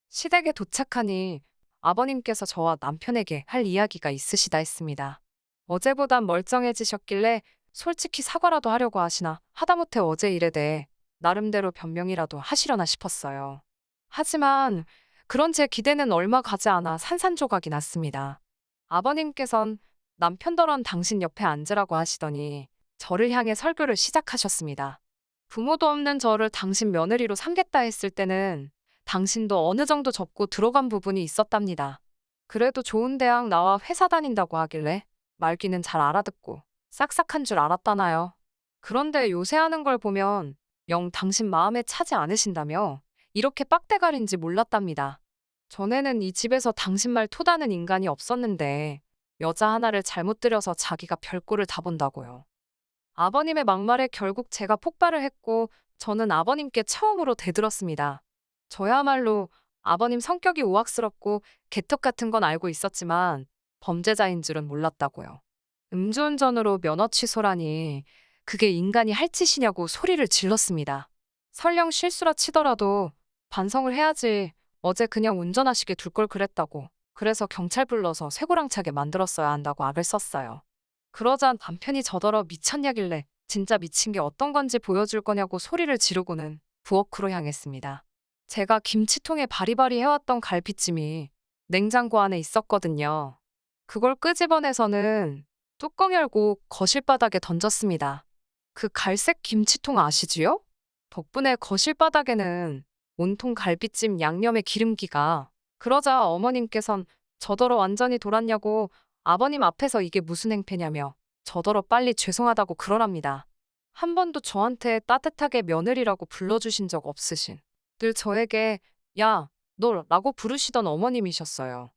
시댁에 도착하니 아버님께서 저와 남편에게 할 이야기가 있으시다 했습니다. 어제보단 멀쩡해지셨길래 솔직히 사과라도 하려고 하시나 하다못해 어제 일에 대해 나름대로 변명이라도 하시려나 싶었어요. 하지만 그런 제 기대는 얼마 가지 않아 산산조각이 났습니다. 아버님께선 남편더런 당신 옆에 앉으라고 하시더니 저를 향해 설교를 시작하셨습니다. 부모도 없는 저를 당신 며느리로 삼겠다 했을 때는 당신도 어느 정도 접고 들어간 부분이 있었답니다. 그래도 좋은 대학 나와 회사 다닌다고 하길래 말귀는 잘 알아듣고 싹싹한 줄 알았다나요. 그런데 요새 하는 걸 보면 영 당신 마음에 차지 않으신다며 이렇게 빡대가리인지 몰랐답니다. 전에는 이 집에서 당신 말 토다는 인간이 없었는데 여자 하나를 잘못 들여서 자기가 별꼴을 다 본다고요. 아버님의 막말에 결국 제가 폭발을 했고 저는 아버님께 처음으로 대들었습니다. 저야말로 아버님 성격이 우악스럽고 개떡 같은 건 알고 있었지만 범죄자인 줄은 몰랐다고요. 음주운전으로 면허 취소라니 그게 인간이 할 짓이냐고 소리를 질렀습니다. 설령 실수라 치더라도 반성을 해야지 어제 그냥 운전하시게 둘 걸 그랬다고. 그래서 경찰 불러서 쇠고랑차게 만들었어야 한다고 악을 썼어요. 그러자 남편이 저더러 미쳤냐길래 진짜 미친 게 어떤 건지 보여줄 거냐고 소리를 지르고는 부엌으로 향했습니다. 제가 김치통에 바리바리 해왔던 갈비찜이 냉장고 안에 있었거든요. 그걸 끄집어내서는 뚜껑 열고 거실 바닥에 던졌습니다. 그 갈색 김치통 아시지요? 덕분에 거실 바닥에는 온통 갈비찜 양념의 기름기가. 그러자 어머님께선 저더러 완전히 돌았냐고 아버님 앞에서 이게 무슨 행패냐며 저더러 빨리 죄송하다고 그러랍니다. 한 번도 저한테 따뜻하게 며느리라고 불러주신 적 없으신. 늘 저에게 야, 너라고 부르시던 어머님이셨어요.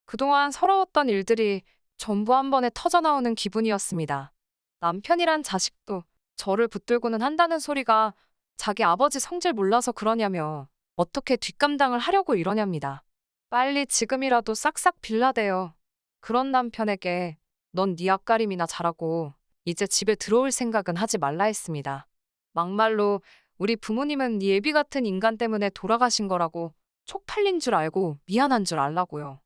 그동안 서러웠던 일들이 전부 한 번에 터져나오는 기분이었습니다. 남편이란 자식도 저를 붙들고는 한다는 소리가 자기 아버지 성질 몰라서 그러냐며 어떻게 뒷감당을 하려고 이러냐입니다. 빨리 지금이라도 싹싹 빌라대요. 그런 남편에게 넌 네 앞가림이나 잘하고 이제 집에 들어올 생각은 하지 말라 했습니다. 막말로 우리 부모님은 네 예비 같은 인간 때문에 돌아가신 거라고 쪽팔린 줄 알고 미안한 줄 알라고요.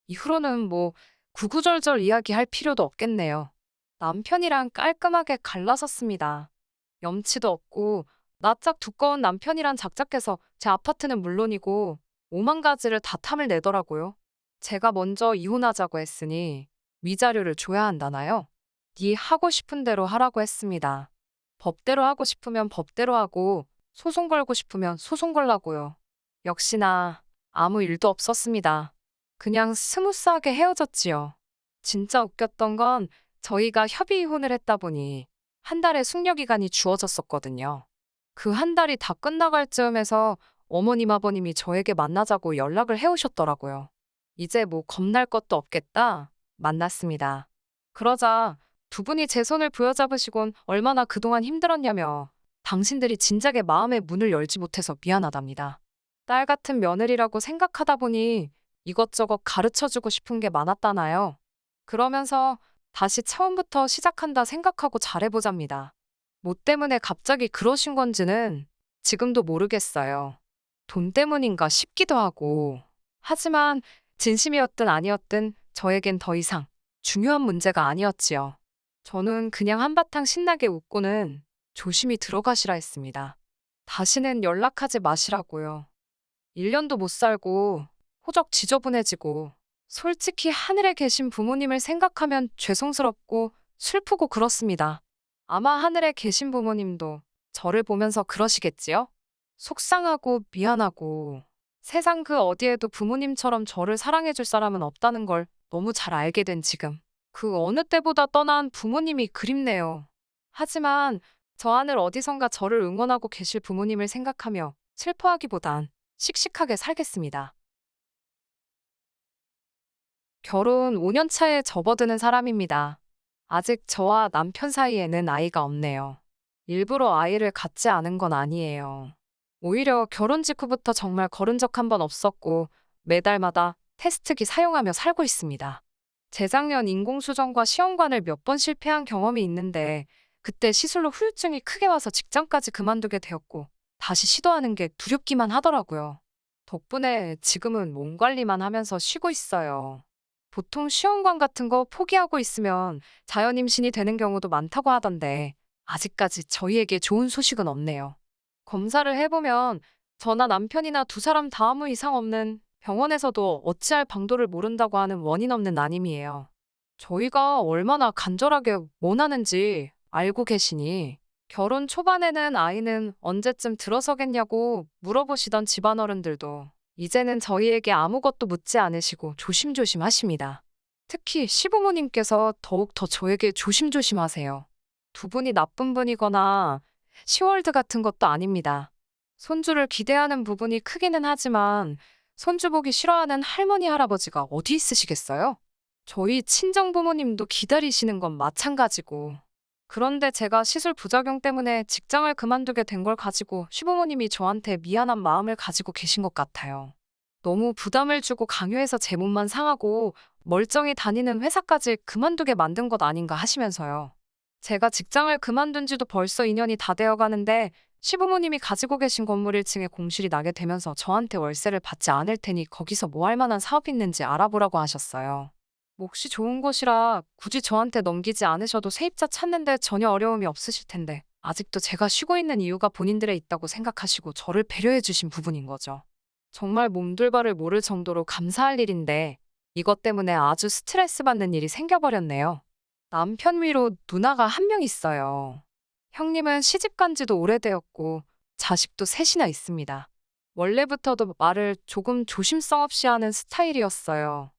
이후로는 뭐 구구절절 이야기할 필요도 없겠네요. 남편이랑 깔끔하게 갈라섰습니다. 염치도 없고 낯짝 두꺼운 남편이란 작작해서 제 아파트는 물론이고 오만 가지를 다 탐을 내더라고요. 제가 먼저 이혼하자고 했으니 위자료를 줘야 한다나요? 네 하고 싶은 대로 하라고 했습니다. 법대로 하고 싶으면 법대로 하고 소송 걸고 싶으면 소송 걸라고요. 역시나 아무 일도 없었습니다. 그냥 스무스하게 헤어졌지요. 진짜 웃겼던 건 저희가 협의 이혼을 했다 보니 한 달의 숙려 기간이 주어졌었거든요. 그 한 달이 다 끝나갈 즈음에서 어머님 아버님이 저에게 만나자고 연락을 해오셨더라고요. 이제 뭐 겁날 것도 없겠다. 만났습니다. 그러자 두 분이 제 손을 부여잡으시곤 얼마나 그동안 힘들었냐며 당신들이 진작에 마음의 문을 열지 못해서 미안하답니다. 딸 같은 며느리라고 생각하다 보니 이것저것 가르쳐주고 싶은 게 많았다나요. 그러면서 다시 처음부터 시작한다 생각하고 잘해보잡니다. 뭐 때문에 갑자기 그러신 건지는 지금도 모르겠어요. 돈 때문인가 싶기도 하고. 하지만 진심이었든 아니었든 저에겐 더 이상 중요한 문제가 아니었지요. 저는 그냥 한바탕 신나게 웃고는 조심히 들어가시라 했습니다. 다시는 연락하지 마시라고요. 1년도 못 살고 호적 지저분해지고 솔직히 하늘에 계신 부모님을 생각하면 죄송스럽고 슬프고 그렇습니다. 아마 하늘에 계신 부모님도 저를 보면서 그러시겠지요? 속상하고 미안하고 세상 그 어디에도 부모님처럼 저를 사랑해줄 사람은 없다는 걸 너무 잘 알게 된 지금. 그 어느 때보다 떠난 부모님이 그립네요. 하지만 저 하늘 어디선가 저를 응원하고 계실 부모님을 생각하며 슬퍼하기보단 씩씩하게 살겠습니다. 결혼 5년 차에 접어드는 사람입니다. 아직 저와 남편 사이에는 아이가 없네요. 일부러 아이를 갖지 않은 건 아니에요. 오히려 결혼 직후부터 정말 걸은 적 한 번 없었고 매달마다 테스트기 사용하며 살고 있습니다. 재작년 인공수정과 시험관을 몇 번 실패한 경험이 있는데 그때 시술로 후유증이 크게 와서 직장까지 그만두게 되었고 다시 시도하는 게 두렵기만 하더라고요. 덕분에 지금은 몸 관리만 하면서 쉬고 있어요. 보통 시험관 같은 거 포기하고 있으면 자연 임신이 되는 경우도 많다고 하던데 아직까지 저희에게 좋은 소식은 없네요. 검사를 해보면 저나 남편이나 두 사람 다 아무 이상 없는 병원에서도 어찌할 방도를 모른다고 하는 원인 없는 난임이에요. 저희가 얼마나 간절하게 원하는지 알고 계시니 결혼 초반에는 아이는 언제쯤 들어서겠냐고 물어보시던 집안어른들도 이제는 저희에게 아무것도 묻지 않으시고 조심조심 하십니다. 특히 시부모님께서 더욱 더 저에게 조심조심 하세요. 두 분이 나쁜 분이거나 시월드 같은 것도 아닙니다. 손주를 기대하는 부분이 크기는 하지만 손주 보기 싫어하는 할머니, 할아버지가 어디 있으시겠어요? 저희 친정 부모님도 기다리시는 건 마찬가지고. 그런데 제가 시술 부작용 때문에 직장을 그만두게 된 걸 가지고 시부모님이 저한테 미안한 마음을 가지고 계신 것 같아요. 너무 부담을 주고 강요해서 제 몸만 상하고 멀쩡히 다니는 회사까지 그만두게 만든 것 아닌가 하시면서요. 제가 직장을 그만둔 지도 벌써 2년이 다 되어 가는데 시부모님이 가지고 계신 건물 1층에 공실이 나게 되면서 저한테 월세를 받지 않을 테니 거기서 뭐 할 만한 사업이 있는지 알아보라고 하셨어요. 몫이 좋은 곳이라 굳이 저한테 넘기지 않으셔도 세입자 찾는데 전혀 어려움이 없으실 텐데 아직도 제가 쉬고 있는 이유가 본인들에 있다고 생각하시고 저를 배려해 주신 부분인 거죠. 정말 몸둘바를 모를 정도로 감사할 일인데 이것 때문에 아주 스트레스 받는 일이 생겨버렸네요. 남편 위로 누나가 한 명 있어요. 형님은 시집 간 지도 오래되었고 자식도 셋이나 있습니다. 원래부터도 말을 조금 조심성 없이 하는 스타일이었어요.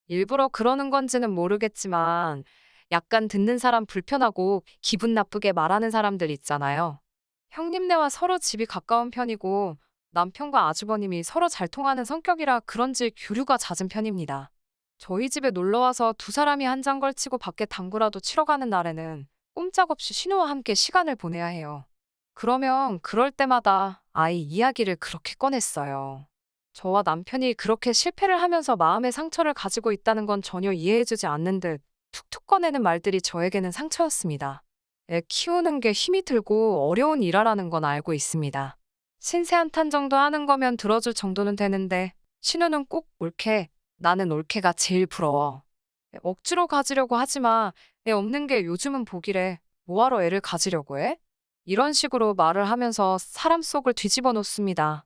일부러 그러는 건지는 모르겠지만 약간 듣는 사람 불편하고 기분 나쁘게 말하는 사람들 있잖아요. 형님네와 서로 집이 가까운 편이고 남편과 아주버님이 서로 잘 통하는 성격이라 그런지 교류가 잦은 편입니다. 저희 집에 놀러와서 두 사람이 한 장 걸치고 밖에 당구라도 치러 가는 날에는 꼼짝없이 신우와 함께 시간을 보내야 해요. 그러면 그럴 때마다 아이 이야기를 그렇게 꺼냈어요. 저와 남편이 그렇게 실패를 하면서 마음의 상처를 가지고 있다는 건 전혀 이해해주지 않는 듯 툭툭 꺼내는 말들이 저에게는 상처였습니다. 애 키우는 게 힘이 들고 어려운 일이라는 건 알고 있습니다. 신세 한탄 정도 하는 거면 들어줄 정도는 되는데 신우는 꼭 옳게, 나는 옳게가 제일 부러워. 억지로 가지려고 하지 마. 애 없는 게 요즘은 복이래. 뭐하러 애를 가지려고 해? 이런 식으로 말을 하면서 사람 속을 뒤집어 놓습니다.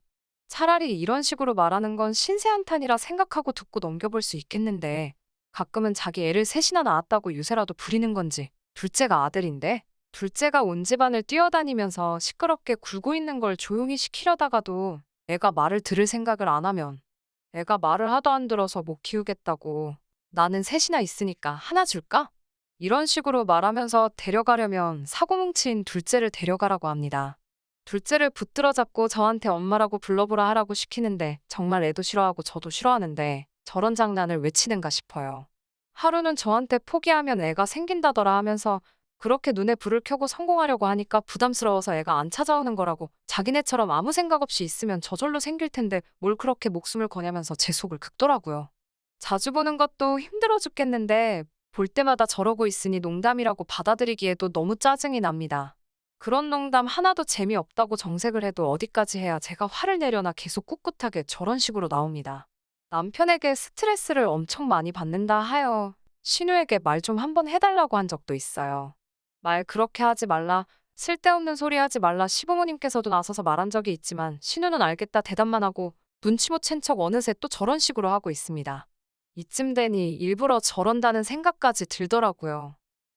차라리 이런 식으로 말하는 건 신세한탄이라 생각하고 듣고 넘겨볼 수 있겠는데 가끔은 자기 애를 셋이나 낳았다고 유세라도 부리는 건지. 둘째가 아들인데 둘째가 온 집안을 뛰어다니면서 시끄럽게 굴고 있는 걸 조용히 시키려다가도 애가 말을 들을 생각을 안 하면 애가 말을 하도 안 들어서 못 키우겠다고 나는 셋이나 있으니까 하나 줄까? 이런 식으로 말하면서 데려가려면 사고뭉친 둘째를 데려가라고 합니다. 둘째를 붙들어 잡고 저한테 엄마라고 불러보라 하라고 시키는데 정말 애도 싫어하고 저도 싫어하는데 저런 장난을 왜 치는가 싶어요. 하루는 저한테 포기하면 애가 생긴다더라 하면서 그렇게 눈에 불을 켜고 성공하려고 하니까 부담스러워서 애가 안 찾아오는 거라고 자기네처럼 아무 생각 없이 있으면 저절로 생길 텐데 뭘 그렇게 목숨을 거냐면서 제 속을 긁더라고요. 자주 보는 것도 힘들어 죽겠는데 볼 때마다 저러고 있으니 농담이라고 받아들이기에도 너무 짜증이 납니다. 그런 농담 하나도 재미없다고 정색을 해도 어디까지 해야 제가 화를 내려나 계속 꿋꿋하게 저런 식으로 나옵니다. 남편에게 스트레스를 엄청 많이 받는다 하여 신우에게 말 좀 한번 해달라고 한 적도 있어요. 말 그렇게 하지 말라, 쓸데없는 소리 하지 말라 시부모님께서도 나서서 말한 적이 있지만 신우는 알겠다 대답만 하고 눈치 못 챈 척 어느새 또 저런 식으로 하고 있습니다. 이쯤 되니 일부러 저런다는 생각까지 들더라고요.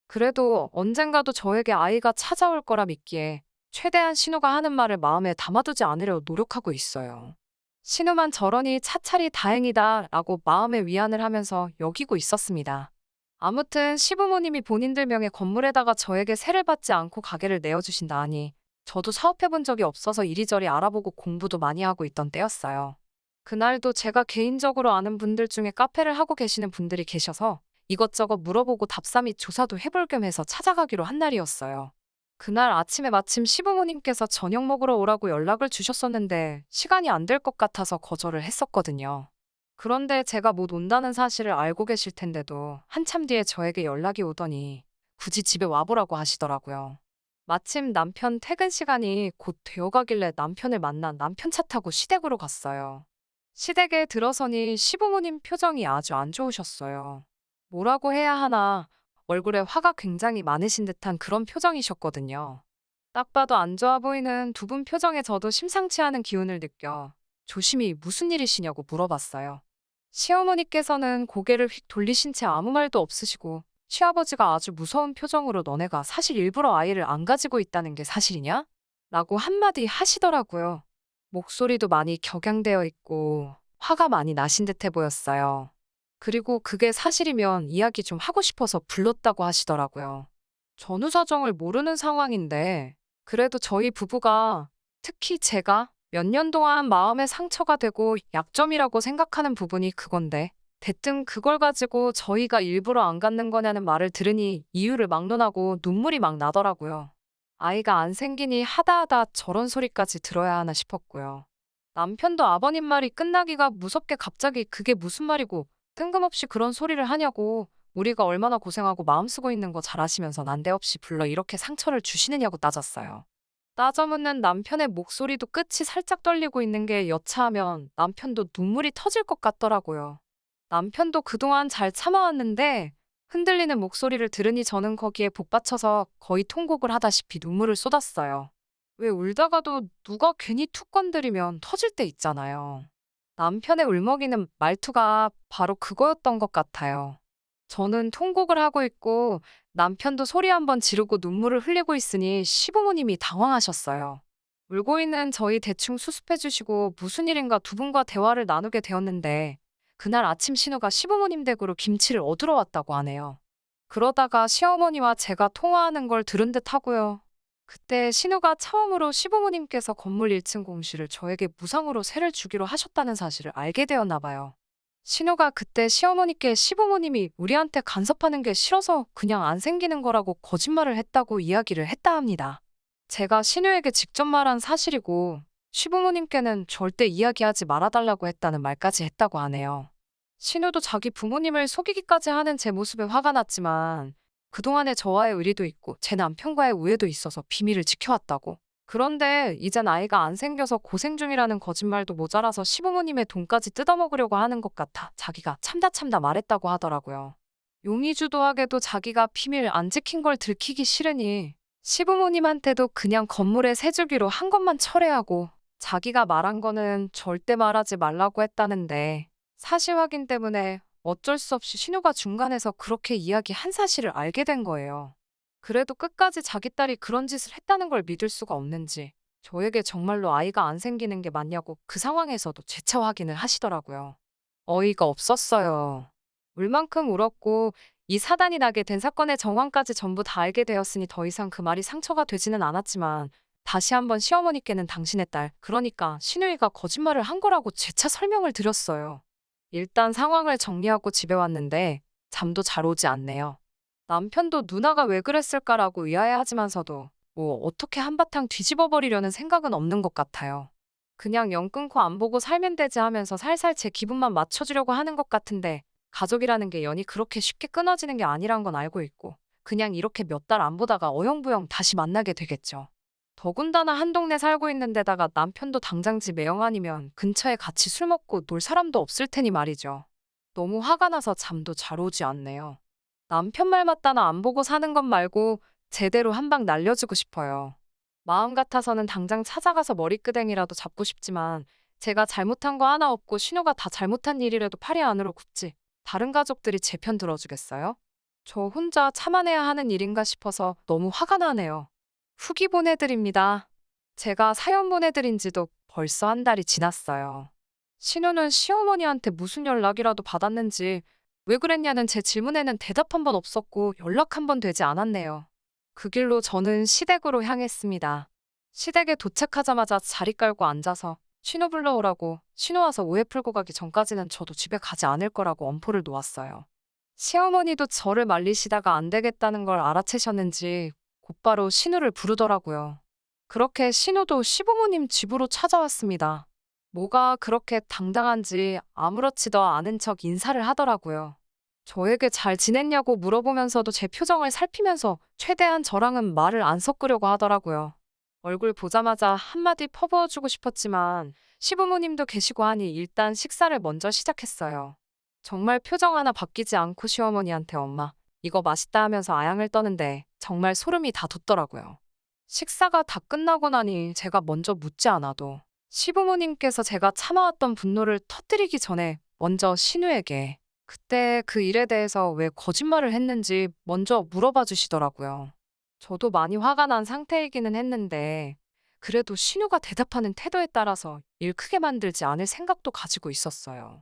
그래도 언젠가도 저에게 아이가 찾아올 거라 믿기에 최대한 신우가 하는 말을 마음에 담아두지 않으려 노력하고 있어요. 신우만 저러니 차차리 다행이다 라고 마음의 위안을 하면서 여기고 있었습니다. 아무튼 시부모님이 본인들 명의 건물에다가 저에게 세를 받지 않고 가게를 내어주신다 하니 저도 사업해본 적이 없어서 이리저리 알아보고 공부도 많이 하고 있던 때였어요. 그날도 제가 개인적으로 아는 분들 중에 카페를 하고 계시는 분들이 계셔서 이것저것 물어보고 답사 및 조사도 해볼 겸 해서 찾아가기로 한 날이었어요. 그날 아침에 마침 시부모님께서 저녁 먹으러 오라고 연락을 주셨었는데 시간이 안 될 것 같아서 거절을 했었거든요. 그런데 제가 못 온다는 사실을 알고 계실 텐데도 한참 뒤에 저에게 연락이 오더니 굳이 집에 와보라고 하시더라고요. 마침 남편 퇴근 시간이 곧 되어가길래 남편을 만나 남편 차 타고 시댁으로 갔어요. 시댁에 들어서니 시부모님 표정이 아주 안 좋으셨어요. 뭐라고 해야 하나, 얼굴에 화가 굉장히 많으신 듯한 그런 표정이셨거든요. 딱 봐도 안 좋아 보이는 두 분 표정에 저도 심상치 않은 기운을 느껴 조심히 무슨 일이시냐고 물어봤어요. 시어머니께서는 고개를 휙 돌리신 채 아무 말도 없으시고 시아버지가 아주 무서운 표정으로 너네가 사실 일부러 아이를 안 가지고 있다는 게 사실이냐? 라고 한마디 하시더라고요. 목소리도 많이 격양되어 있고 화가 많이 나신 듯해 보였어요. 그리고 그게 사실이면 이야기 좀 하고 싶어서 불렀다고 하시더라고요. 전후 사정을 모르는 상황인데 그래도 저희 부부가 특히 제가 몇 년 동안 마음에 상처가 되고 약점이라고 생각하는 부분이 그건데 대뜸 그걸 가지고 저희가 일부러 안 갖는 거냐는 말을 들으니 이유를 막론하고 눈물이 막 나더라고요. 아이가 안 생기니 하다하다 저런 소리까지 들어야 하나 싶었고요. 남편도 아버님 말이 끝나기가 무섭게 갑자기 그게 무슨 말이고 뜬금없이 그런 소리를 하냐고 우리가 얼마나 고생하고 마음 쓰고 있는 거 잘 아시면서 난데없이 불러 이렇게 상처를 주시느냐고 따졌어요. 따져묻는 남편의 목소리도 끝이 살짝 떨리고 있는 게 여차하면 남편도 눈물이 터질 것 같더라고요. 남편도 그동안 잘 참아왔는데 흔들리는 목소리를 들으니 저는 거기에 복받쳐서 거의 통곡을 하다시피 눈물을 쏟았어요. 왜 울다가도 누가 괜히 툭 건드리면 터질 때 있잖아요. 남편의 울먹이는 말투가 바로 그거였던 것 같아요. 저는 통곡을 하고 있고 남편도 소리 한번 지르고 눈물을 흘리고 있으니 시부모님이 당황하셨어요. 울고 있는 저희 대충 수습해 주시고 무슨 일인가 두 분과 대화를 나누게 되었는데 그날 아침 신우가 시부모님 댁으로 김치를 얻으러 왔다고 하네요. 그러다가 시어머니와 제가 통화하는 걸 들은 듯 하고요. 그때 신우가 처음으로 시부모님께서 건물 1층 공실을 저에게 무상으로 세를 주기로 하셨다는 사실을 알게 되었나 봐요. 신우가 그때 시어머니께 시부모님이 우리한테 간섭하는 게 싫어서 그냥 안 생기는 거라고 거짓말을 했다고 이야기를 했다 합니다. 제가 신우에게 직접 말한 사실이고 시부모님께는 절대 이야기하지 말아달라고 했다는 말까지 했다고 하네요. 신우도 자기 부모님을 속이기까지 하는 제 모습에 화가 났지만 그동안에 저와의 의리도 있고 제 남편과의 우애도 있어서 비밀을 지켜왔다고 그런데 이젠 아이가 안 생겨서 고생 중이라는 거짓말도 모자라서 시부모님의 돈까지 뜯어먹으려고 하는 것 같아 자기가 참다 말했다고 하더라고요. 용의주도하게도 자기가 비밀 안 지킨 걸 들키기 싫으니 시부모님한테도 그냥 건물에 세 주기로 한 것만 철회하고 자기가 말한 거는 절대 말하지 말라고 했다는데 사실 확인 때문에 어쩔 수 없이 신우가 중간에서 그렇게 이야기한 사실을 알게 된 거예요. 그래도 끝까지 자기 딸이 그런 짓을 했다는 걸 믿을 수가 없는지 저에게 정말로 아이가 안 생기는 게 맞냐고 그 상황에서도 재차 확인을 하시더라고요. 어이가 없었어요. 울 만큼 울었고 이 사단이 나게 된 사건의 정황까지 전부 다 알게 되었으니 더 이상 그 말이 상처가 되지는 않았지만 다시 한번 시어머니께는 당신의 딸, 그러니까 신우이가 거짓말을 한 거라고 재차 설명을 드렸어요. 일단 상황을 정리하고 집에 왔는데 잠도 잘 오지 않네요. 남편도 누나가 왜 그랬을까라고 의아해하지만서도 뭐 어떻게 한바탕 뒤집어 버리려는 생각은 없는 것 같아요. 그냥 연 끊고 안 보고 살면 되지 하면서 살살 제 기분만 맞춰주려고 하는 것 같은데 가족이라는 게 연이 그렇게 쉽게 끊어지는 게 아니란 건 알고 있고 그냥 이렇게 몇 달 안 보다가 어영부영 다시 만나게 되겠죠. 더군다나 한 동네 살고 있는 데다가 남편도 당장 집 매형 아니면 근처에 같이 술 먹고 놀 사람도 없을 테니 말이죠. 너무 화가 나서 잠도 잘 오지 않네요. 남편 말 맞다나 안 보고 사는 것 말고 제대로 한 방 날려주고 싶어요. 마음 같아서는 당장 찾아가서 머리끄댕이라도 잡고 싶지만 제가 잘못한 거 하나 없고 신우가 다 잘못한 일이라도 팔이 안으로 굽지. 다른 가족들이 제 편 들어주겠어요? 저 혼자 참아내야 하는 일인가 싶어서 너무 화가 나네요. 후기 보내드립니다. 제가 사연 보내드린 지도 벌써 한 달이 지났어요. 신우는 시어머니한테 무슨 연락이라도 받았는지 왜 그랬냐는 제 질문에는 대답 한 번 없었고 연락 한 번 되지 않았네요. 그 길로 저는 시댁으로 향했습니다. 시댁에 도착하자마자 자리 깔고 앉아서 신우 불러오라고 신우 와서 오해 풀고 가기 전까지는 저도 집에 가지 않을 거라고 엄포를 놓았어요. 시어머니도 저를 말리시다가 안 되겠다는 걸 알아채셨는지 곧바로 신우를 부르더라고요. 그렇게 신우도 시부모님 집으로 찾아왔습니다. 뭐가 그렇게 당당한지 아무렇지도 않은 척 인사를 하더라고요. 저에게 잘 지냈냐고 물어보면서도 제 표정을 살피면서 최대한 저랑은 말을 안 섞으려고 하더라고요. 얼굴 보자마자 한마디 퍼부어주고 싶었지만 시부모님도 계시고 하니 일단 식사를 먼저 시작했어요. 정말 표정 하나 바뀌지 않고 시어머니한테 엄마, 이거 맛있다 하면서 아양을 떠는데 정말 소름이 다 돋더라고요. 식사가 다 끝나고 나니 제가 먼저 묻지 않아도 시부모님께서 제가 참아왔던 분노를 터뜨리기 전에 먼저 신우에게 그때 그 일에 대해서 왜 거짓말을 했는지 먼저 물어봐 주시더라고요. 저도 많이 화가 난 상태이기는 했는데 그래도 신우가 대답하는 태도에 따라서 일 크게 만들지 않을 생각도 가지고 있었어요.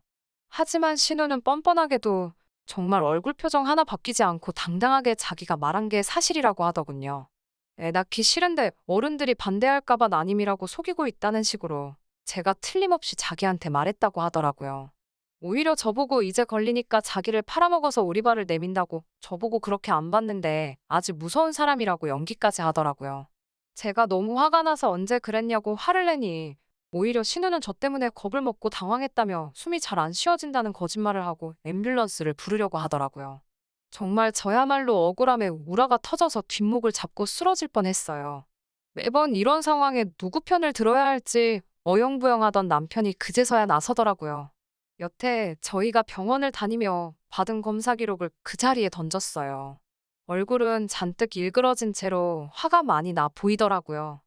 하지만 신우는 뻔뻔하게도 정말 얼굴 표정 하나 바뀌지 않고 당당하게 자기가 말한 게 사실이라고 하더군요. 애 낳기 싫은데 어른들이 반대할까봐 난임이라고 속이고 있다는 식으로 제가 틀림없이 자기한테 말했다고 하더라고요. 오히려 저보고 이제 걸리니까 자기를 팔아먹어서 오리발을 내민다고 저보고 그렇게 안 봤는데 아주 무서운 사람이라고 연기까지 하더라고요. 제가 너무 화가 나서 언제 그랬냐고 화를 내니 오히려 신우는 저 때문에 겁을 먹고 당황했다며 숨이 잘 안 쉬어진다는 거짓말을 하고 앰뷸런스를 부르려고 하더라고요. 정말 저야말로 억울함에 우라가 터져서 뒷목을 잡고 쓰러질 뻔했어요. 매번 이런 상황에 누구 편을 들어야 할지 어영부영하던 남편이 그제서야 나서더라고요. 여태 저희가 병원을 다니며 받은 검사 기록을 그 자리에 던졌어요. 얼굴은 잔뜩 일그러진 채로 화가 많이 나 보이더라고요.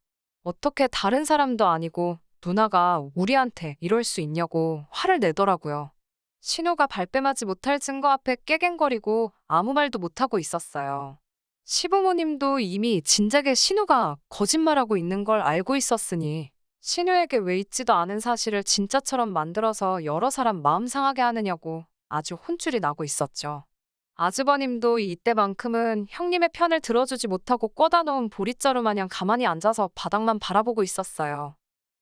어떻게 다른 사람도 아니고 누나가 우리한테 이럴 수 있냐고 화를 내더라고요. 신우가 발뺌하지 못할 증거 앞에 깨갱거리고 아무 말도 못하고 있었어요. 시부모님도 이미 진작에 신우가 거짓말하고 있는 걸 알고 있었으니 신우에게 왜 있지도 않은 사실을 진짜처럼 만들어서 여러 사람 마음 상하게 하느냐고 아주 혼쭐이 나고 있었죠. 아주버님도 이때만큼은 형님의 편을 들어주지 못하고 꿔다 놓은 보릿자루 마냥 가만히 앉아서 바닥만 바라보고 있었어요.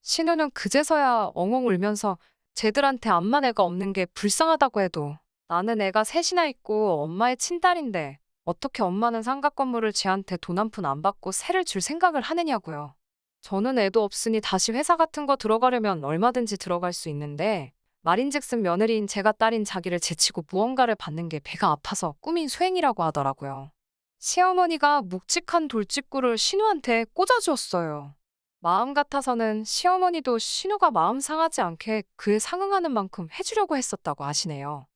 신우는 그제서야 엉엉 울면서 쟤들한테 암만 애가 없는 게 불쌍하다고 해도 나는 애가 셋이나 있고 엄마의 친딸인데 어떻게 엄마는 상가 건물을 쟤한테 돈 한 푼 안 받고 세를 줄 생각을 하느냐고요. 저는 애도 없으니 다시 회사 같은 거 들어가려면 얼마든지 들어갈 수 있는데 말인즉슨 며느리인 제가 딸인 자기를 제치고 무언가를 받는 게 배가 아파서 꾸민 수행이라고 하더라고요. 시어머니가 묵직한 돌직구를 신우한테 꽂아주었어요. 마음 같아서는 시어머니도 신우가 마음 상하지 않게 그에 상응하는 만큼 해주려고 했었다고 하시네요.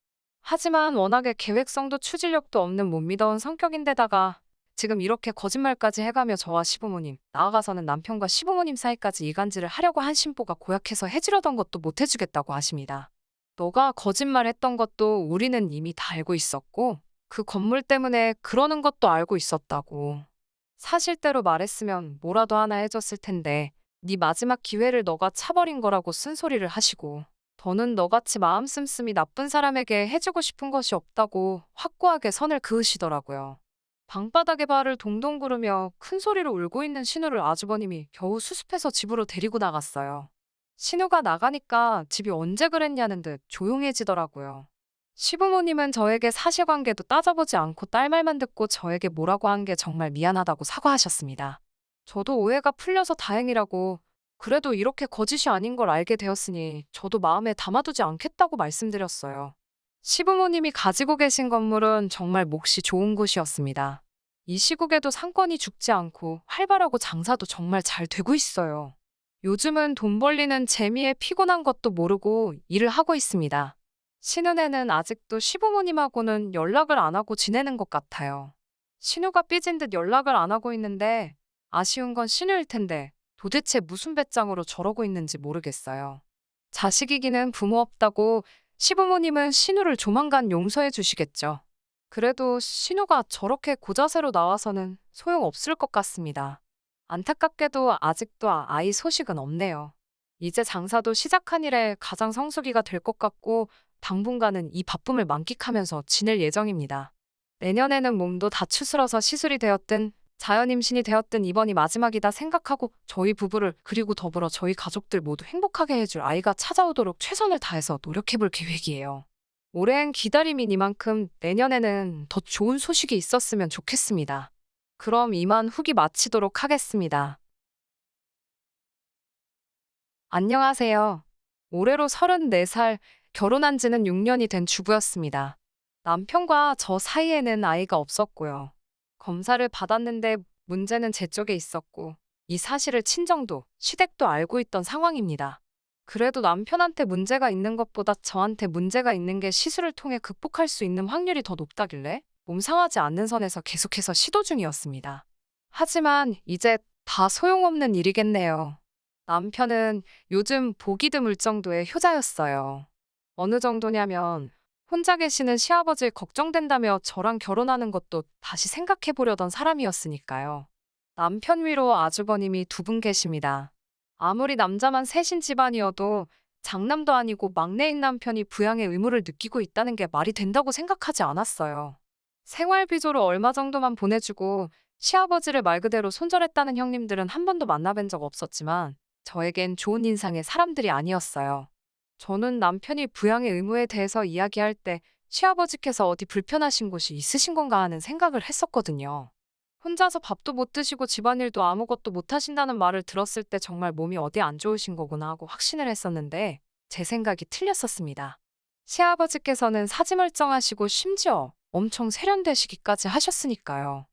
하지만 워낙에 계획성도 추진력도 없는 못 믿어온 성격인데다가 지금 이렇게 거짓말까지 해가며 저와 시부모님, 나아가서는 남편과 시부모님 사이까지 이간질을 하려고 한 신보가 고약해서 해주려던 것도 못 해주겠다고 하십니다. 너가 거짓말했던 것도 우리는 이미 다 알고 있었고 그 건물 때문에 그러는 것도 알고 있었다고. 사실대로 말했으면 뭐라도 하나 해줬을 텐데 네 마지막 기회를 너가 차버린 거라고 쓴소리를 하시고 더는 너같이 마음 씀씀이 나쁜 사람에게 해주고 싶은 것이 없다고 확고하게 선을 그으시더라고요. 방바닥에 발을 동동 구르며 큰 소리로 울고 있는 신우를 아주버님이 겨우 수습해서 집으로 데리고 나갔어요. 신우가 나가니까 집이 언제 그랬냐는 듯 조용해지더라고요. 시부모님은 저에게 사실관계도 따져보지 않고 딸 말만 듣고 저에게 뭐라고 한 게 정말 미안하다고 사과하셨습니다. 저도 오해가 풀려서 다행이라고, 그래도 이렇게 거짓이 아닌 걸 알게 되었으니 저도 마음에 담아두지 않겠다고 말씀드렸어요. 시부모님이 가지고 계신 건물은 정말 몫이 좋은 곳이었습니다. 이 시국에도 상권이 죽지 않고 활발하고 장사도 정말 잘 되고 있어요. 요즘은 돈 벌리는 재미에 피곤한 것도 모르고 일을 하고 있습니다. 신은혜는 아직도 시부모님하고는 연락을 안 하고 지내는 것 같아요. 신우가 삐진 듯 연락을 안 하고 있는데 아쉬운 건 신우일 텐데 도대체 무슨 배짱으로 저러고 있는지 모르겠어요. 자식이기는 부모 없다고 시부모님은 신우를 조만간 용서해 주시겠죠. 그래도 신우가 저렇게 고자세로 나와서는 소용없을 것 같습니다. 안타깝게도 아직도 아이 소식은 없네요. 이제 장사도 시작한 이래 가장 성수기가 될 것 같고 당분간은 이 바쁨을 만끽하면서 지낼 예정입니다. 내년에는 몸도 다 추스러서 시술이 되었든 자연 임신이 되었든 이번이 마지막이다 생각하고 저희 부부를 그리고 더불어 저희 가족들 모두 행복하게 해줄 아이가 찾아오도록 최선을 다해서 노력해볼 계획이에요. 오랜 기다림이니만큼 내년에는 더 좋은 소식이 있었으면 좋겠습니다. 그럼 이만 후기 마치도록 하겠습니다. 안녕하세요. 올해로 34살, 결혼한 지는 6년이 된 주부였습니다. 남편과 저 사이에는 아이가 없었고요. 검사를 받았는데 문제는 제 쪽에 있었고, 이 사실을 친정도, 시댁도 알고 있던 상황입니다. 그래도 남편한테 문제가 있는 것보다 저한테 문제가 있는 게 시술을 통해 극복할 수 있는 확률이 더 높다길래 몸 상하지 않는 선에서 계속해서 시도 중이었습니다. 하지만 이제 다 소용없는 일이겠네요. 남편은 요즘 보기 드물 정도의 효자였어요. 어느 정도냐면 혼자 계시는 시아버지 걱정된다며 저랑 결혼하는 것도 다시 생각해 보려던 사람이었으니까요. 남편 위로 아주버님이 두 분 계십니다. 아무리 남자만 셋인 집안이어도 장남도 아니고 막내인 남편이 부양의 의무를 느끼고 있다는 게 말이 된다고 생각하지 않았어요. 생활비조로 얼마 정도만 보내주고 시아버지를 말 그대로 손절했다는 형님들은 한 번도 만나뵌 적 없었지만 저에겐 좋은 인상의 사람들이 아니었어요. 저는 남편이 부양의 의무에 대해서 이야기할 때 시아버지께서 어디 불편하신 곳이 있으신 건가 하는 생각을 했었거든요. 혼자서 밥도 못 드시고 집안일도 아무것도 못 하신다는 말을 들었을 때 정말 몸이 어디 안 좋으신 거구나 하고 확신을 했었는데 제 생각이 틀렸었습니다. 시아버지께서는 사지멀쩡하시고 심지어 엄청 세련되시기까지 하셨으니까요.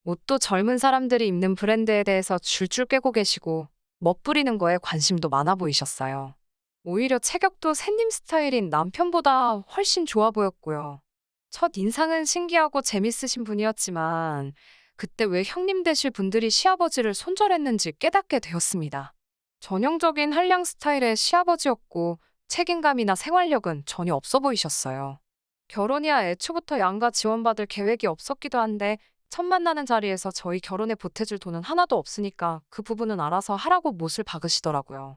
옷도 젊은 사람들이 입는 브랜드에 대해서 줄줄 꿰고 계시고 멋부리는 거에 관심도 많아 보이셨어요. 오히려 체격도 새님 스타일인 남편보다 훨씬 좋아 보였고요. 첫 인상은 신기하고 재밌으신 분이었지만 그때 왜 형님 되실 분들이 시아버지를 손절했는지 깨닫게 되었습니다. 전형적인 한량 스타일의 시아버지였고 책임감이나 생활력은 전혀 없어 보이셨어요. 결혼이야 애초부터 양가 지원받을 계획이 없었기도 한데 첫 만나는 자리에서 저희 결혼에 보태줄 돈은 하나도 없으니까 그 부분은 알아서 하라고 못을 박으시더라고요.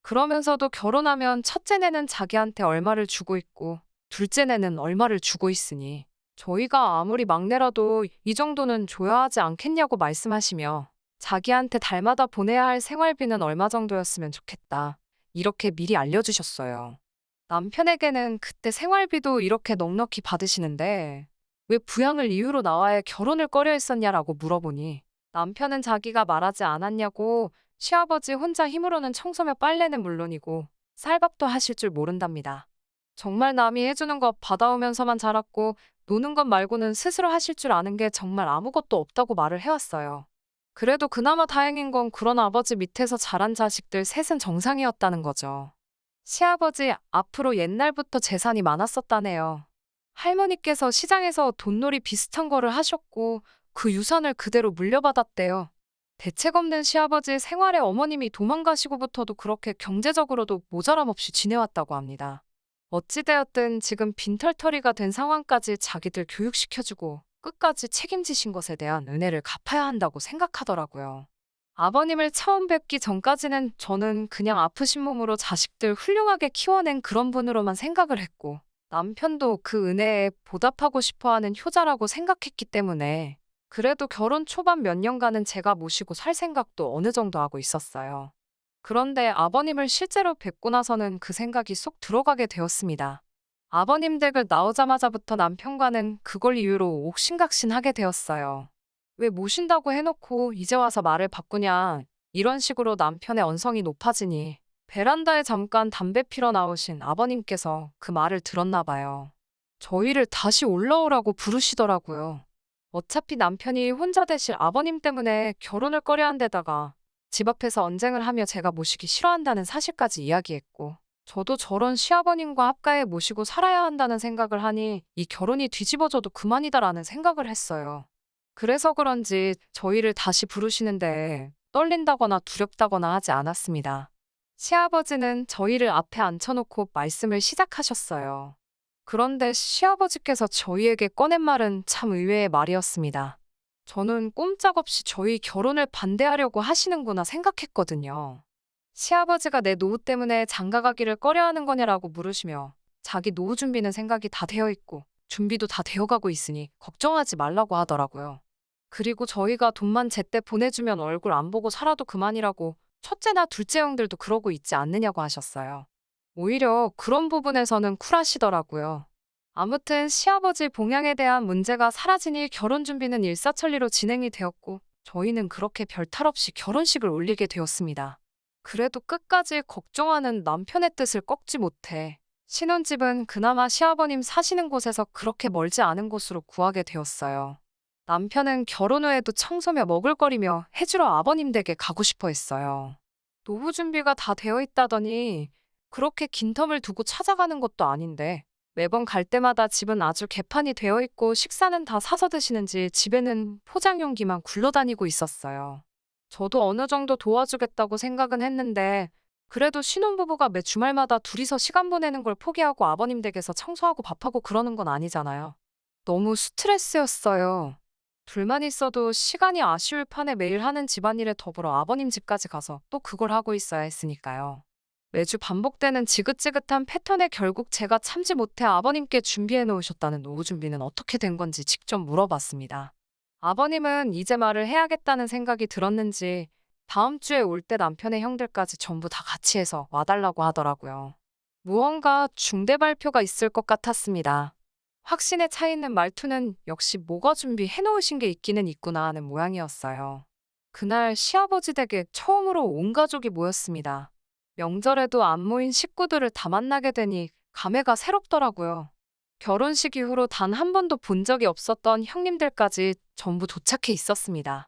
그러면서도 결혼하면 첫째네는 자기한테 얼마를 주고 있고 둘째네는 얼마를 주고 있으니 저희가 아무리 막내라도 이 정도는 줘야 하지 않겠냐고 말씀하시며 자기한테 달마다 보내야 할 생활비는 얼마 정도였으면 좋겠다. 이렇게 미리 알려주셨어요. 남편에게는 그때 생활비도 이렇게 넉넉히 받으시는데 왜 부양을 이유로 나와야 결혼을 꺼려 했었냐라고 물어보니 남편은 자기가 말하지 않았냐고 시아버지 혼자 힘으로는 청소며 빨래는 물론이고 쌀밥도 하실 줄 모른답니다. 정말 남이 해주는 것 받아오면서만 자랐고 노는 것 말고는 스스로 하실 줄 아는 게 정말 아무것도 없다고 말을 해왔어요. 그래도 그나마 다행인 건 그런 아버지 밑에서 자란 자식들 셋은 정상이었다는 거죠. 시아버지 앞으로 옛날부터 재산이 많았었다네요. 할머니께서 시장에서 돈놀이 비슷한 거를 하셨고 그 유산을 그대로 물려받았대요. 대책 없는 시아버지 생활에 어머님이 도망가시고부터도 그렇게 경제적으로도 모자람 없이 지내왔다고 합니다. 어찌되었든 지금 빈털터리가 된 상황까지 자기들 교육시켜주고 끝까지 책임지신 것에 대한 은혜를 갚아야 한다고 생각하더라고요. 아버님을 처음 뵙기 전까지는 저는 그냥 아프신 몸으로 자식들 훌륭하게 키워낸 그런 분으로만 생각을 했고 남편도 그 은혜에 보답하고 싶어 하는 효자라고 생각했기 때문에 그래도 결혼 초반 몇 년간은 제가 모시고 살 생각도 어느 정도 하고 있었어요. 그런데 아버님을 실제로 뵙고 나서는 그 생각이 쏙 들어가게 되었습니다. 아버님 댁을 나오자마자부터 남편과는 그걸 이유로 옥신각신하게 되었어요. 왜 모신다고 해놓고 이제 와서 말을 바꾸냐. 이런 식으로 남편의 언성이 높아지니 베란다에 잠깐 담배 피러 나오신 아버님께서 그 말을 들었나 봐요. 저희를 다시 올라오라고 부르시더라고요. 어차피 남편이 혼자 되실 아버님 때문에 결혼을 꺼려한 데다가 집 앞에서 언쟁을 하며 제가 모시기 싫어한다는 사실까지 이야기했고 저도 저런 시아버님과 합가해 모시고 살아야 한다는 생각을 하니 이 결혼이 뒤집어져도 그만이다라는 생각을 했어요. 그래서 그런지 저희를 다시 부르시는데 떨린다거나 두렵다거나 하지 않았습니다. 시아버지는 저희를 앞에 앉혀놓고 말씀을 시작하셨어요. 그런데 시아버지께서 저희에게 꺼낸 말은 참 의외의 말이었습니다. 저는 꼼짝없이 저희 결혼을 반대하려고 하시는구나 생각했거든요. 시아버지가 내 노후 때문에 장가가기를 꺼려하는 거냐라고 물으시며 자기 노후 준비는 생각이 다 되어 있고 준비도 다 되어가고 있으니 걱정하지 말라고 하더라고요. 그리고 저희가 돈만 제때 보내주면 얼굴 안 보고 살아도 그만이라고 첫째나 둘째 형들도 그러고 있지 않느냐고 하셨어요. 오히려 그런 부분에서는 쿨하시더라고요. 아무튼 시아버지 봉양에 대한 문제가 사라지니 결혼 준비는 일사천리로 진행이 되었고 저희는 그렇게 별탈 없이 결혼식을 올리게 되었습니다. 그래도 끝까지 걱정하는 남편의 뜻을 꺾지 못해 신혼집은 그나마 시아버님 사시는 곳에서 그렇게 멀지 않은 곳으로 구하게 되었어요. 남편은 결혼 후에도 청소며 먹을거리며 해주러 아버님 댁에 가고 싶어 했어요. 노후 준비가 다 되어 있다더니 그렇게 긴 텀을 두고 찾아가는 것도 아닌데 매번 갈 때마다 집은 아주 개판이 되어 있고 식사는 다 사서 드시는지 집에는 포장 용기만 굴러다니고 있었어요. 저도 어느 정도 도와주겠다고 생각은 했는데 그래도 신혼부부가 매 주말마다 둘이서 시간 보내는 걸 포기하고 아버님 댁에서 청소하고 밥하고 그러는 건 아니잖아요. 너무 스트레스였어요. 둘만 있어도 시간이 아쉬울 판에 매일 하는 집안일에 더불어 아버님 집까지 가서 또 그걸 하고 있어야 했으니까요. 매주 반복되는 지긋지긋한 패턴에 결국 제가 참지 못해 아버님께 준비해 놓으셨다는 노후 준비는 어떻게 된 건지 직접 물어봤습니다. 아버님은 이제 말을 해야겠다는 생각이 들었는지 다음 주에 올 때 남편의 형들까지 전부 다 같이 해서 와달라고 하더라고요. 무언가 중대 발표가 있을 것 같았습니다. 확신에 차 있는 말투는 역시 뭐가 준비해 놓으신 게 있기는 있구나 하는 모양이었어요. 그날 시아버지 댁에 처음으로 온 가족이 모였습니다. 명절에도 안 모인 식구들을 다 만나게 되니 감회가 새롭더라고요. 결혼식 이후로 단 한 번도 본 적이 없었던 형님들까지 전부 도착해 있었습니다.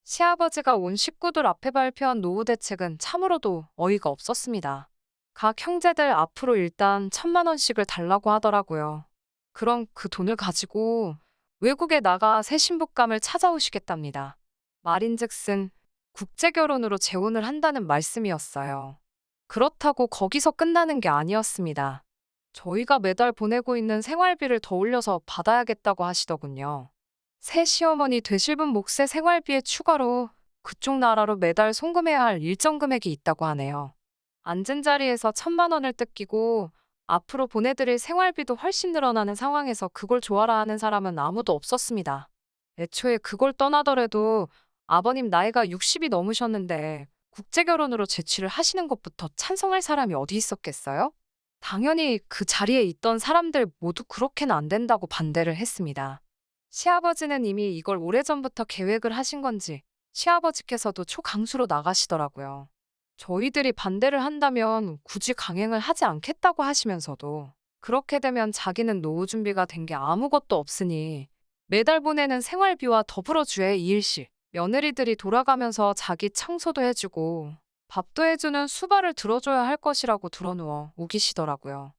시아버지가 온 식구들 앞에 발표한 노후 대책은 참으로도 어이가 없었습니다. 각 형제들 앞으로 일단 1,000만 원씩을 달라고 하더라고요. 그럼 그 돈을 가지고 외국에 나가 새 신부감을 찾아오시겠답니다. 말인즉슨 국제결혼으로 재혼을 한다는 말씀이었어요. 그렇다고 거기서 끝나는 게 아니었습니다. 저희가 매달 보내고 있는 생활비를 더 올려서 받아야겠다고 하시더군요. 새 시어머니 되실 분 몫의 생활비에 추가로 그쪽 나라로 매달 송금해야 할 일정 금액이 있다고 하네요. 앉은 자리에서 1,000만 원을 뜯기고 앞으로 보내드릴 생활비도 훨씬 늘어나는 상황에서 그걸 좋아라 하는 사람은 아무도 없었습니다. 애초에 그걸 떠나더라도 아버님 나이가 60이 넘으셨는데 국제결혼으로 제취를 하시는 것부터 찬성할 사람이 어디 있었겠어요? 당연히 그 자리에 있던 사람들 모두 그렇게는 안 된다고 반대를 했습니다. 시아버지는 이미 이걸 오래전부터 계획을 하신 건지 시아버지께서도 초강수로 나가시더라고요. 저희들이 반대를 한다면 굳이 강행을 하지 않겠다고 하시면서도 그렇게 되면 자기는 노후 준비가 된 게 아무것도 없으니 매달 보내는 생활비와 더불어 주의 이일씩 며느리들이 돌아가면서 자기 청소도 해주고 밥도 해주는 수발을 들어줘야 할 것이라고 들어누워 우기시더라고요.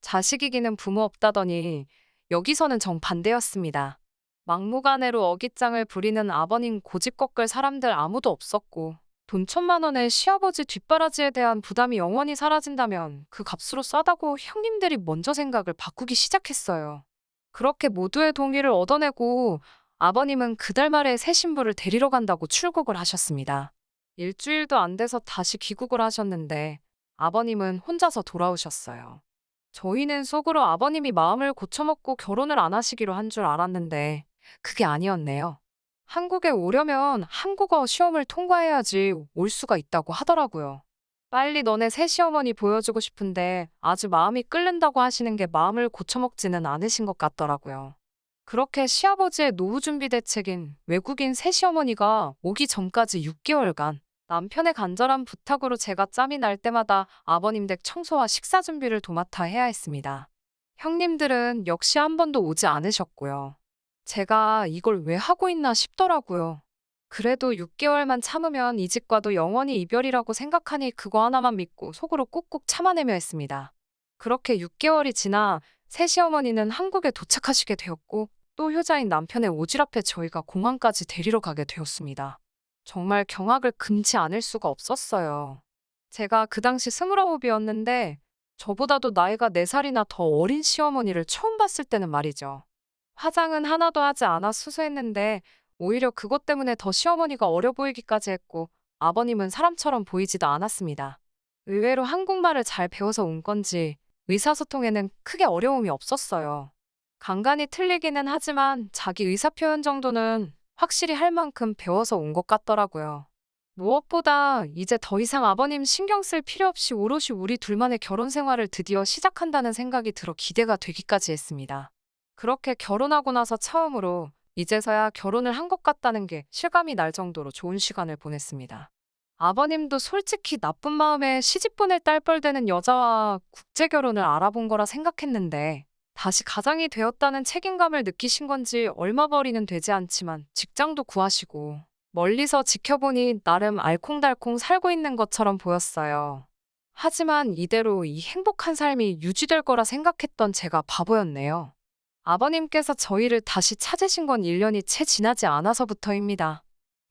자식 이기는 부모 없다더니 여기서는 정반대였습니다. 막무가내로 어깃장을 부리는 아버님 고집 꺾을 사람들 아무도 없었고 돈 1,000만 원의 시아버지 뒷바라지에 대한 부담이 영원히 사라진다면 그 값으로 싸다고 형님들이 먼저 생각을 바꾸기 시작했어요. 그렇게 모두의 동의를 얻어내고 아버님은 그달 말에 새 신부를 데리러 간다고 출국을 하셨습니다. 일주일도 안 돼서 다시 귀국을 하셨는데 아버님은 혼자서 돌아오셨어요. 저희는 속으로 아버님이 마음을 고쳐먹고 결혼을 안 하시기로 한 줄 알았는데 그게 아니었네요. 한국에 오려면 한국어 시험을 통과해야지 올 수가 있다고 하더라고요. 빨리 너네 새 시어머니 보여주고 싶은데 아주 마음이 끓는다고 하시는 게 마음을 고쳐먹지는 않으신 것 같더라고요. 그렇게 시아버지의 노후 준비 대책인 외국인 새 시어머니가 오기 전까지 6개월간 남편의 간절한 부탁으로 제가 짬이 날 때마다 아버님 댁 청소와 식사 준비를 도맡아 해야 했습니다. 형님들은 역시 한 번도 오지 않으셨고요. 제가 이걸 왜 하고 있나 싶더라고요. 그래도 6개월만 참으면 이 집과도 영원히 이별이라고 생각하니 그거 하나만 믿고 속으로 꾹꾹 참아내며 했습니다. 그렇게 6개월이 지나 새 시어머니는 한국에 도착하시게 되었고 또 효자인 남편의 오지랖에 저희가 공항까지 데리러 가게 되었습니다. 정말 경악을 금치 않을 수가 없었어요. 제가 그 당시 29이었는데 저보다도 나이가 4살이나 더 어린 시어머니를 처음 봤을 때는 말이죠. 화장은 하나도 하지 않아 수수했는데 오히려 그것 때문에 더 시어머니가 어려 보이기까지 했고 아버님은 사람처럼 보이지도 않았습니다. 의외로 한국말을 잘 배워서 온 건지 의사소통에는 크게 어려움이 없었어요. 간간히 틀리기는 하지만 자기 의사표현 정도는 확실히 할 만큼 배워서 온 것 같더라고요. 무엇보다 이제 더 이상 아버님 신경 쓸 필요 없이 오롯이 우리 둘만의 결혼 생활을 드디어 시작한다는 생각이 들어 기대가 되기까지 했습니다. 그렇게 결혼하고 나서 처음으로 이제서야 결혼을 한 것 같다는 게 실감이 날 정도로 좋은 시간을 보냈습니다. 아버님도 솔직히 나쁜 마음에 시집 보낼 딸뻘되는 여자와 국제 결혼을 알아본 거라 생각했는데 다시 가장이 되었다는 책임감을 느끼신 건지 얼마 벌이는 되지 않지만 직장도 구하시고 멀리서 지켜보니 나름 알콩달콩 살고 있는 것처럼 보였어요. 하지만 이대로 이 행복한 삶이 유지될 거라 생각했던 제가 바보였네요. 아버님께서 저희를 다시 찾으신 건 1년이 채 지나지 않아서부터입니다.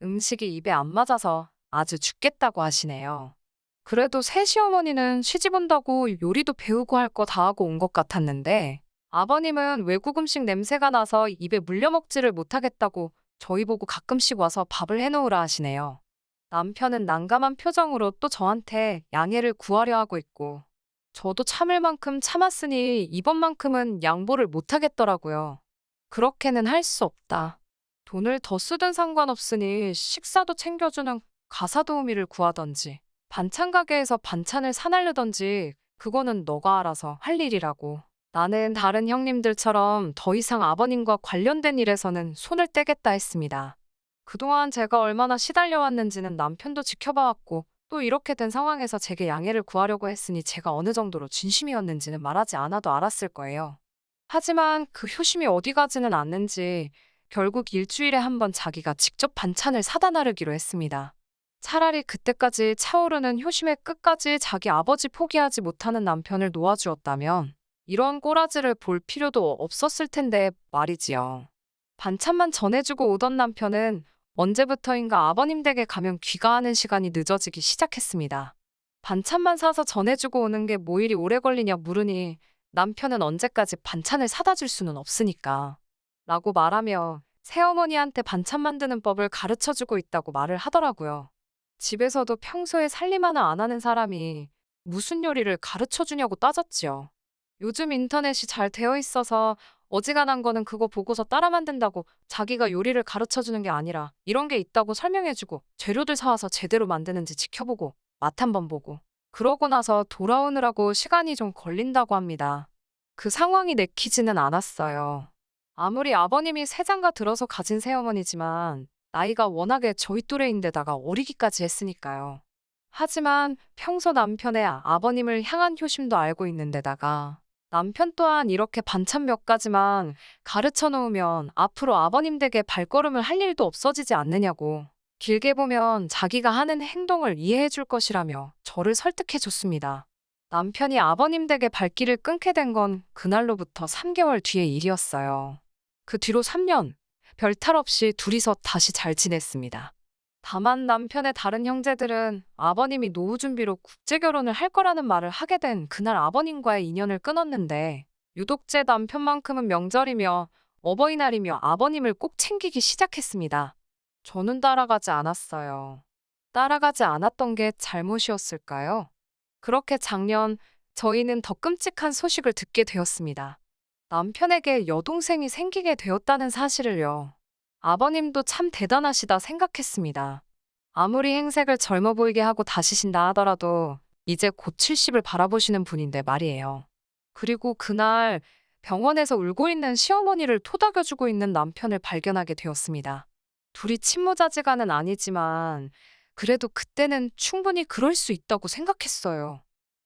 음식이 입에 안 맞아서 아주 죽겠다고 하시네요. 그래도 새 시어머니는 시집 온다고 요리도 배우고 할 거 다 하고 온 것 같았는데 아버님은 외국 음식 냄새가 나서 입에 물려 먹지를 못하겠다고 저희 보고 가끔씩 와서 밥을 해놓으라 하시네요. 남편은 난감한 표정으로 또 저한테 양해를 구하려 하고 있고 저도 참을 만큼 참았으니 이번만큼은 양보를 못하겠더라고요. 그렇게는 할 수 없다. 돈을 더 쓰든 상관없으니 식사도 챙겨주는 가사 도우미를 구하던지 반찬 가게에서 반찬을 사날르던지 그거는 너가 알아서 할 일이라고. 나는 다른 형님들처럼 더 이상 아버님과 관련된 일에서는 손을 떼겠다 했습니다. 그동안 제가 얼마나 시달려왔는지는 남편도 지켜봐왔고 또 이렇게 된 상황에서 제게 양해를 구하려고 했으니 제가 어느 정도로 진심이었는지는 말하지 않아도 알았을 거예요. 하지만 그 효심이 어디 가지는 않는지 결국 일주일에 한 번 자기가 직접 반찬을 사다 나르기로 했습니다. 차라리 그때까지 차오르는 효심의 끝까지 자기 아버지 포기하지 못하는 남편을 놓아주었다면 이런 꼬라지를 볼 필요도 없었을 텐데 말이지요. 반찬만 전해주고 오던 남편은 언제부터인가 아버님 댁에 가면 귀가하는 시간이 늦어지기 시작했습니다. 반찬만 사서 전해주고 오는 게 뭐 이리 오래 걸리냐 물으니 남편은 언제까지 반찬을 사다 줄 수는 없으니까 라고 말하며 새어머니한테 반찬 만드는 법을 가르쳐주고 있다고 말을 하더라고요. 집에서도 평소에 살림 하나 안 하는 사람이 무슨 요리를 가르쳐주냐고 따졌지요. 요즘 인터넷이 잘 되어 있어서 어지간한 거는 그거 보고서 따라 만든다고 자기가 요리를 가르쳐주는 게 아니라 이런 게 있다고 설명해주고 재료들 사와서 제대로 만드는지 지켜보고 맛 한번 보고 그러고 나서 돌아오느라고 시간이 좀 걸린다고 합니다. 그 상황이 내키지는 않았어요. 아무리 아버님이 세장가 들어서 가진 새어머니지만 나이가 워낙에 저희 또래인데다가 어리기까지 했으니까요. 하지만 평소 남편의 아버님을 향한 효심도 알고 있는 데다가 남편 또한 이렇게 반찬 몇 가지만 가르쳐 놓으면 앞으로 아버님 댁에 발걸음을 할 일도 없어지지 않느냐고. 길게 보면 자기가 하는 행동을 이해해 줄 것이라며 저를 설득해 줬습니다. 남편이 아버님 댁에 발길을 끊게 된 건 그날로부터 3개월 뒤의 일이었어요. 그 뒤로 3년, 별탈 없이 둘이서 다시 잘 지냈습니다. 다만 남편의 다른 형제들은 아버님이 노후 준비로 국제 결혼을 할 거라는 말을 하게 된 그날 아버님과의 인연을 끊었는데, 유독 제 남편만큼은 명절이며 어버이날이며 아버님을 꼭 챙기기 시작했습니다. 저는 따라가지 않았어요. 따라가지 않았던 게 잘못이었을까요? 그렇게 작년 저희는 더 끔찍한 소식을 듣게 되었습니다. 남편에게 여동생이 생기게 되었다는 사실을요. 아버님도 참 대단하시다 생각했습니다. 아무리 행색을 젊어 보이게 하고 다시신다 하더라도 이제 곧 70을 바라보시는 분인데 말이에요. 그리고 그날 병원에서 울고 있는 시어머니를 토닥여주고 있는 남편을 발견하게 되었습니다. 둘이 친모자지간은 아니지만 그래도 그때는 충분히 그럴 수 있다고 생각했어요.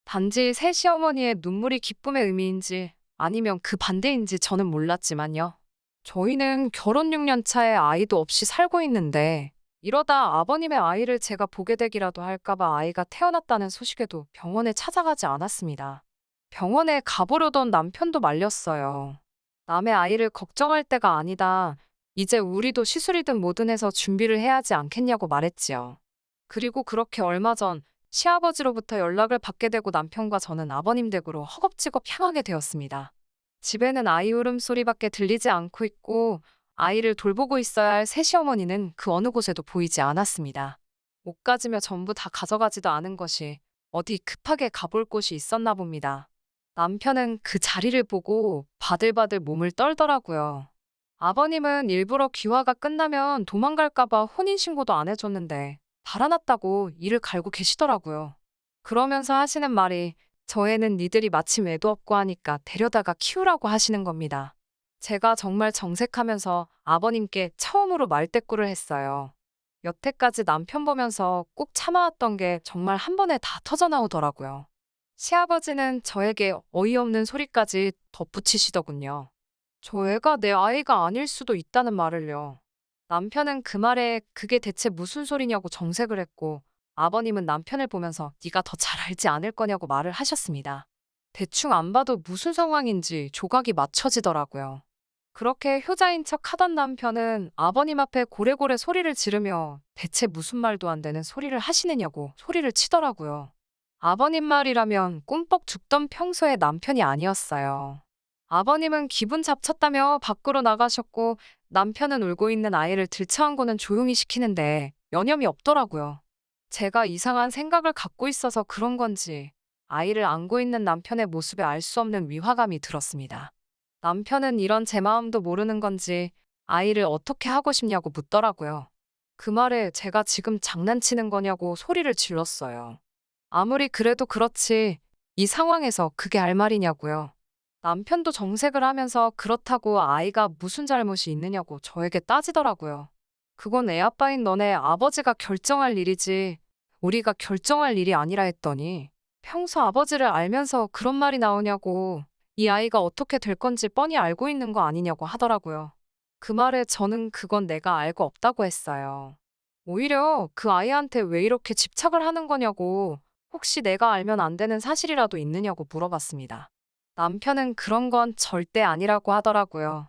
단지 새 시어머니의 눈물이 기쁨의 의미인지 아니면 그 반대인지 저는 몰랐지만요. 저희는 결혼 6년 차에 아이도 없이 살고 있는데 이러다 아버님의 아이를 제가 보게 되기라도 할까봐 아이가 태어났다는 소식에도 병원에 찾아가지 않았습니다. 병원에 가보려던 남편도 말렸어요. 남의 아이를 걱정할 때가 아니다. 이제 우리도 시술이든 뭐든 해서 준비를 해야 하지 않겠냐고 말했지요. 그리고 그렇게 얼마 전 시아버지로부터 연락을 받게 되고 남편과 저는 아버님 댁으로 허겁지겁 향하게 되었습니다. 집에는 아이 울음소리밖에 들리지 않고 있고 아이를 돌보고 있어야 할 새시어머니는 그 어느 곳에도 보이지 않았습니다. 옷 가지며 전부 다 가져가지도 않은 것이 어디 급하게 가볼 곳이 있었나 봅니다. 남편은 그 자리를 보고 바들바들 몸을 떨더라고요. 아버님은 일부러 귀화가 끝나면 도망갈까봐 혼인신고도 안 해줬는데 달아났다고 이를 갈고 계시더라고요. 그러면서 하시는 말이 저 애는 니들이 마침 애도 없고 하니까 데려다가 키우라고 하시는 겁니다. 제가 정말 정색하면서 아버님께 처음으로 말대꾸를 했어요. 여태까지 남편 보면서 꼭 참아왔던 게 정말 한 번에 다 터져나오더라고요. 시아버지는 저에게 어이없는 소리까지 덧붙이시더군요. 저 애가 내 아이가 아닐 수도 있다는 말을요. 남편은 그 말에 그게 대체 무슨 소리냐고 정색을 했고 아버님은 남편을 보면서 네가 더 잘 알지 않을 거냐고 말을 하셨습니다. 대충 안 봐도 무슨 상황인지 조각이 맞춰지더라고요. 그렇게 효자인 척 하던 남편은 아버님 앞에 고래고래 소리를 지르며 대체 무슨 말도 안 되는 소리를 하시느냐고 소리를 치더라고요. 아버님 말이라면 꿈뻑 죽던 평소의 남편이 아니었어요. 아버님은 기분 잡쳤다며 밖으로 나가셨고 남편은 울고 있는 아이를 들쳐안고는 조용히 시키는데 여념이 없더라고요. 제가 이상한 생각을 갖고 있어서 그런 건지 아이를 안고 있는 남편의 모습에 알 수 없는 위화감이 들었습니다. 남편은 이런 제 마음도 모르는 건지 아이를 어떻게 하고 싶냐고 묻더라고요. 그 말에 제가 지금 장난치는 거냐고 소리를 질렀어요. 아무리 그래도 그렇지 이 상황에서 그게 할 말이냐고요. 남편도 정색을 하면서 그렇다고 아이가 무슨 잘못이 있느냐고 저에게 따지더라고요. 그건 애 아빠인 너네 아버지가 결정할 일이지 우리가 결정할 일이 아니라 했더니 평소 아버지를 알면서 그런 말이 나오냐고 이 아이가 어떻게 될 건지 뻔히 알고 있는 거 아니냐고 하더라고요. 그 말에 저는 그건 내가 알고 없다고 했어요. 오히려 그 아이한테 왜 이렇게 집착을 하는 거냐고 혹시 내가 알면 안 되는 사실이라도 있느냐고 물어봤습니다. 남편은 그런 건 절대 아니라고 하더라고요.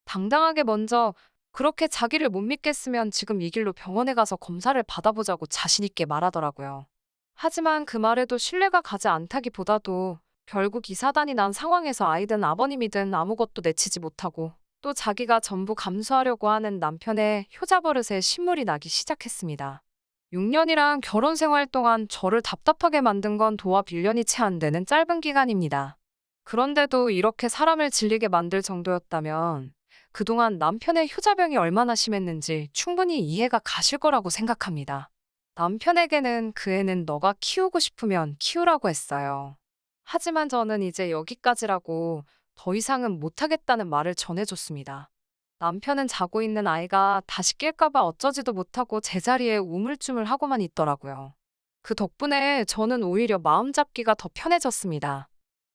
당당하게 먼저 그렇게 자기를 못 믿겠으면 지금 이 길로 병원에 가서 검사를 받아보자고 자신 있게 말하더라고요. 하지만 그 말에도 신뢰가 가지 않다기보다도 결국 이 사단이 난 상황에서 아이든 아버님이든 아무것도 내치지 못하고 또 자기가 전부 감수하려고 하는 남편의 효자 버릇에 신물이 나기 시작했습니다. 6년이란 결혼 생활 동안 저를 답답하게 만든 건 도합 1년이 채 안 되는 짧은 기간입니다. 그런데도 이렇게 사람을 질리게 만들 정도였다면 그동안 남편의 효자병이 얼마나 심했는지 충분히 이해가 가실 거라고 생각합니다. 남편에게는 그 애는 너가 키우고 싶으면 키우라고 했어요. 하지만 저는 이제 여기까지라고 더 이상은 못하겠다는 말을 전해줬습니다. 남편은 자고 있는 아이가 다시 깰까봐 어쩌지도 못하고 제자리에 우물쭈물 하고만 있더라고요. 그 덕분에 저는 오히려 마음 잡기가 더 편해졌습니다.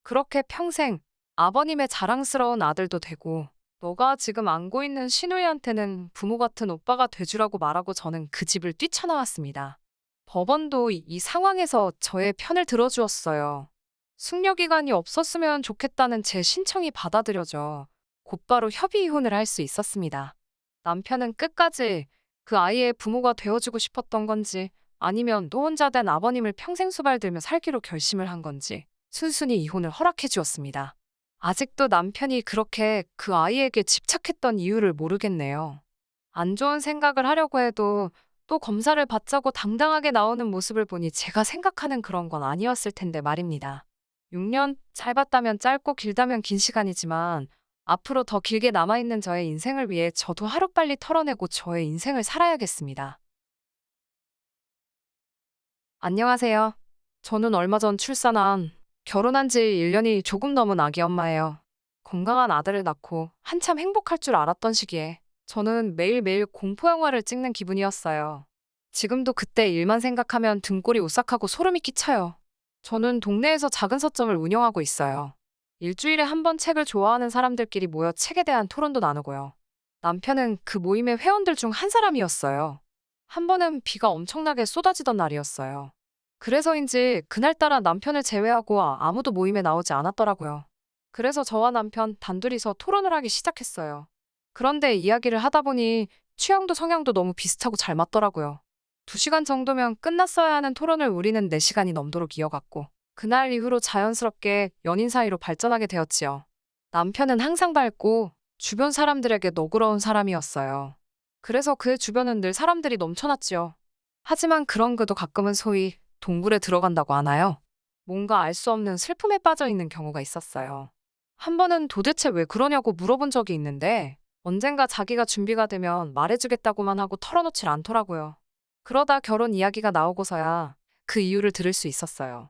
그렇게 평생 아버님의 자랑스러운 아들도 되고 너가 지금 안고 있는 시누이한테는 부모 같은 오빠가 돼주라고 말하고 저는 그 집을 뛰쳐나왔습니다. 법원도 이 상황에서 저의 편을 들어주었어요. 숙려기간이 없었으면 좋겠다는 제 신청이 받아들여져 곧바로 협의 이혼을 할 수 있었습니다. 남편은 끝까지 그 아이의 부모가 되어주고 싶었던 건지 아니면 또 혼자 된 아버님을 평생 수발들며 살기로 결심을 한 건지 순순히 이혼을 허락해 주었습니다. 아직도 남편이 그렇게 그 아이에게 집착했던 이유를 모르겠네요. 안 좋은 생각을 하려고 해도 또 검사를 받자고 당당하게 나오는 모습을 보니 제가 생각하는 그런 건 아니었을 텐데 말입니다. 6년 짧았다면 짧고 길다면 긴 시간이지만 앞으로 더 길게 남아있는 저의 인생을 위해 저도 하루빨리 털어내고 저의 인생을 살아야겠습니다. 안녕하세요. 저는 얼마 전 출산한 결혼한 지 1년이 조금 넘은 아기 엄마예요. 건강한 아들을 낳고 한참 행복할 줄 알았던 시기에 저는 매일매일 공포영화를 찍는 기분이었어요. 지금도 그때 일만 생각하면 등골이 오싹하고 소름이 끼쳐요. 저는 동네에서 작은 서점을 운영하고 있어요. 일주일에 한 번 책을 좋아하는 사람들끼리 모여 책에 대한 토론도 나누고요. 남편은 그 모임의 회원들 중 한 사람이었어요. 한 번은 비가 엄청나게 쏟아지던 날이었어요. 그래서인지 그날따라 남편을 제외하고 아무도 모임에 나오지 않았더라고요. 그래서 저와 남편 단둘이서 토론을 하기 시작했어요. 그런데 이야기를 하다 보니 취향도 성향도 너무 비슷하고 잘 맞더라고요. 2시간 정도면 끝났어야 하는 토론을 우리는 4시간이 넘도록 이어갔고 그날 이후로 자연스럽게 연인 사이로 발전하게 되었지요. 남편은 항상 밝고 주변 사람들에게 너그러운 사람이었어요. 그래서 그의 주변은 늘 사람들이 넘쳐났지요. 하지만 그런 그도 가끔은 소위 동굴에 들어간다고 하나요? 뭔가 알 수 없는 슬픔에 빠져 있는 경우가 있었어요. 한 번은 도대체 왜 그러냐고 물어본 적이 있는데 언젠가 자기가 준비가 되면 말해주겠다고만 하고 털어놓질 않더라고요. 그러다 결혼 이야기가 나오고서야 그 이유를 들을 수 있었어요.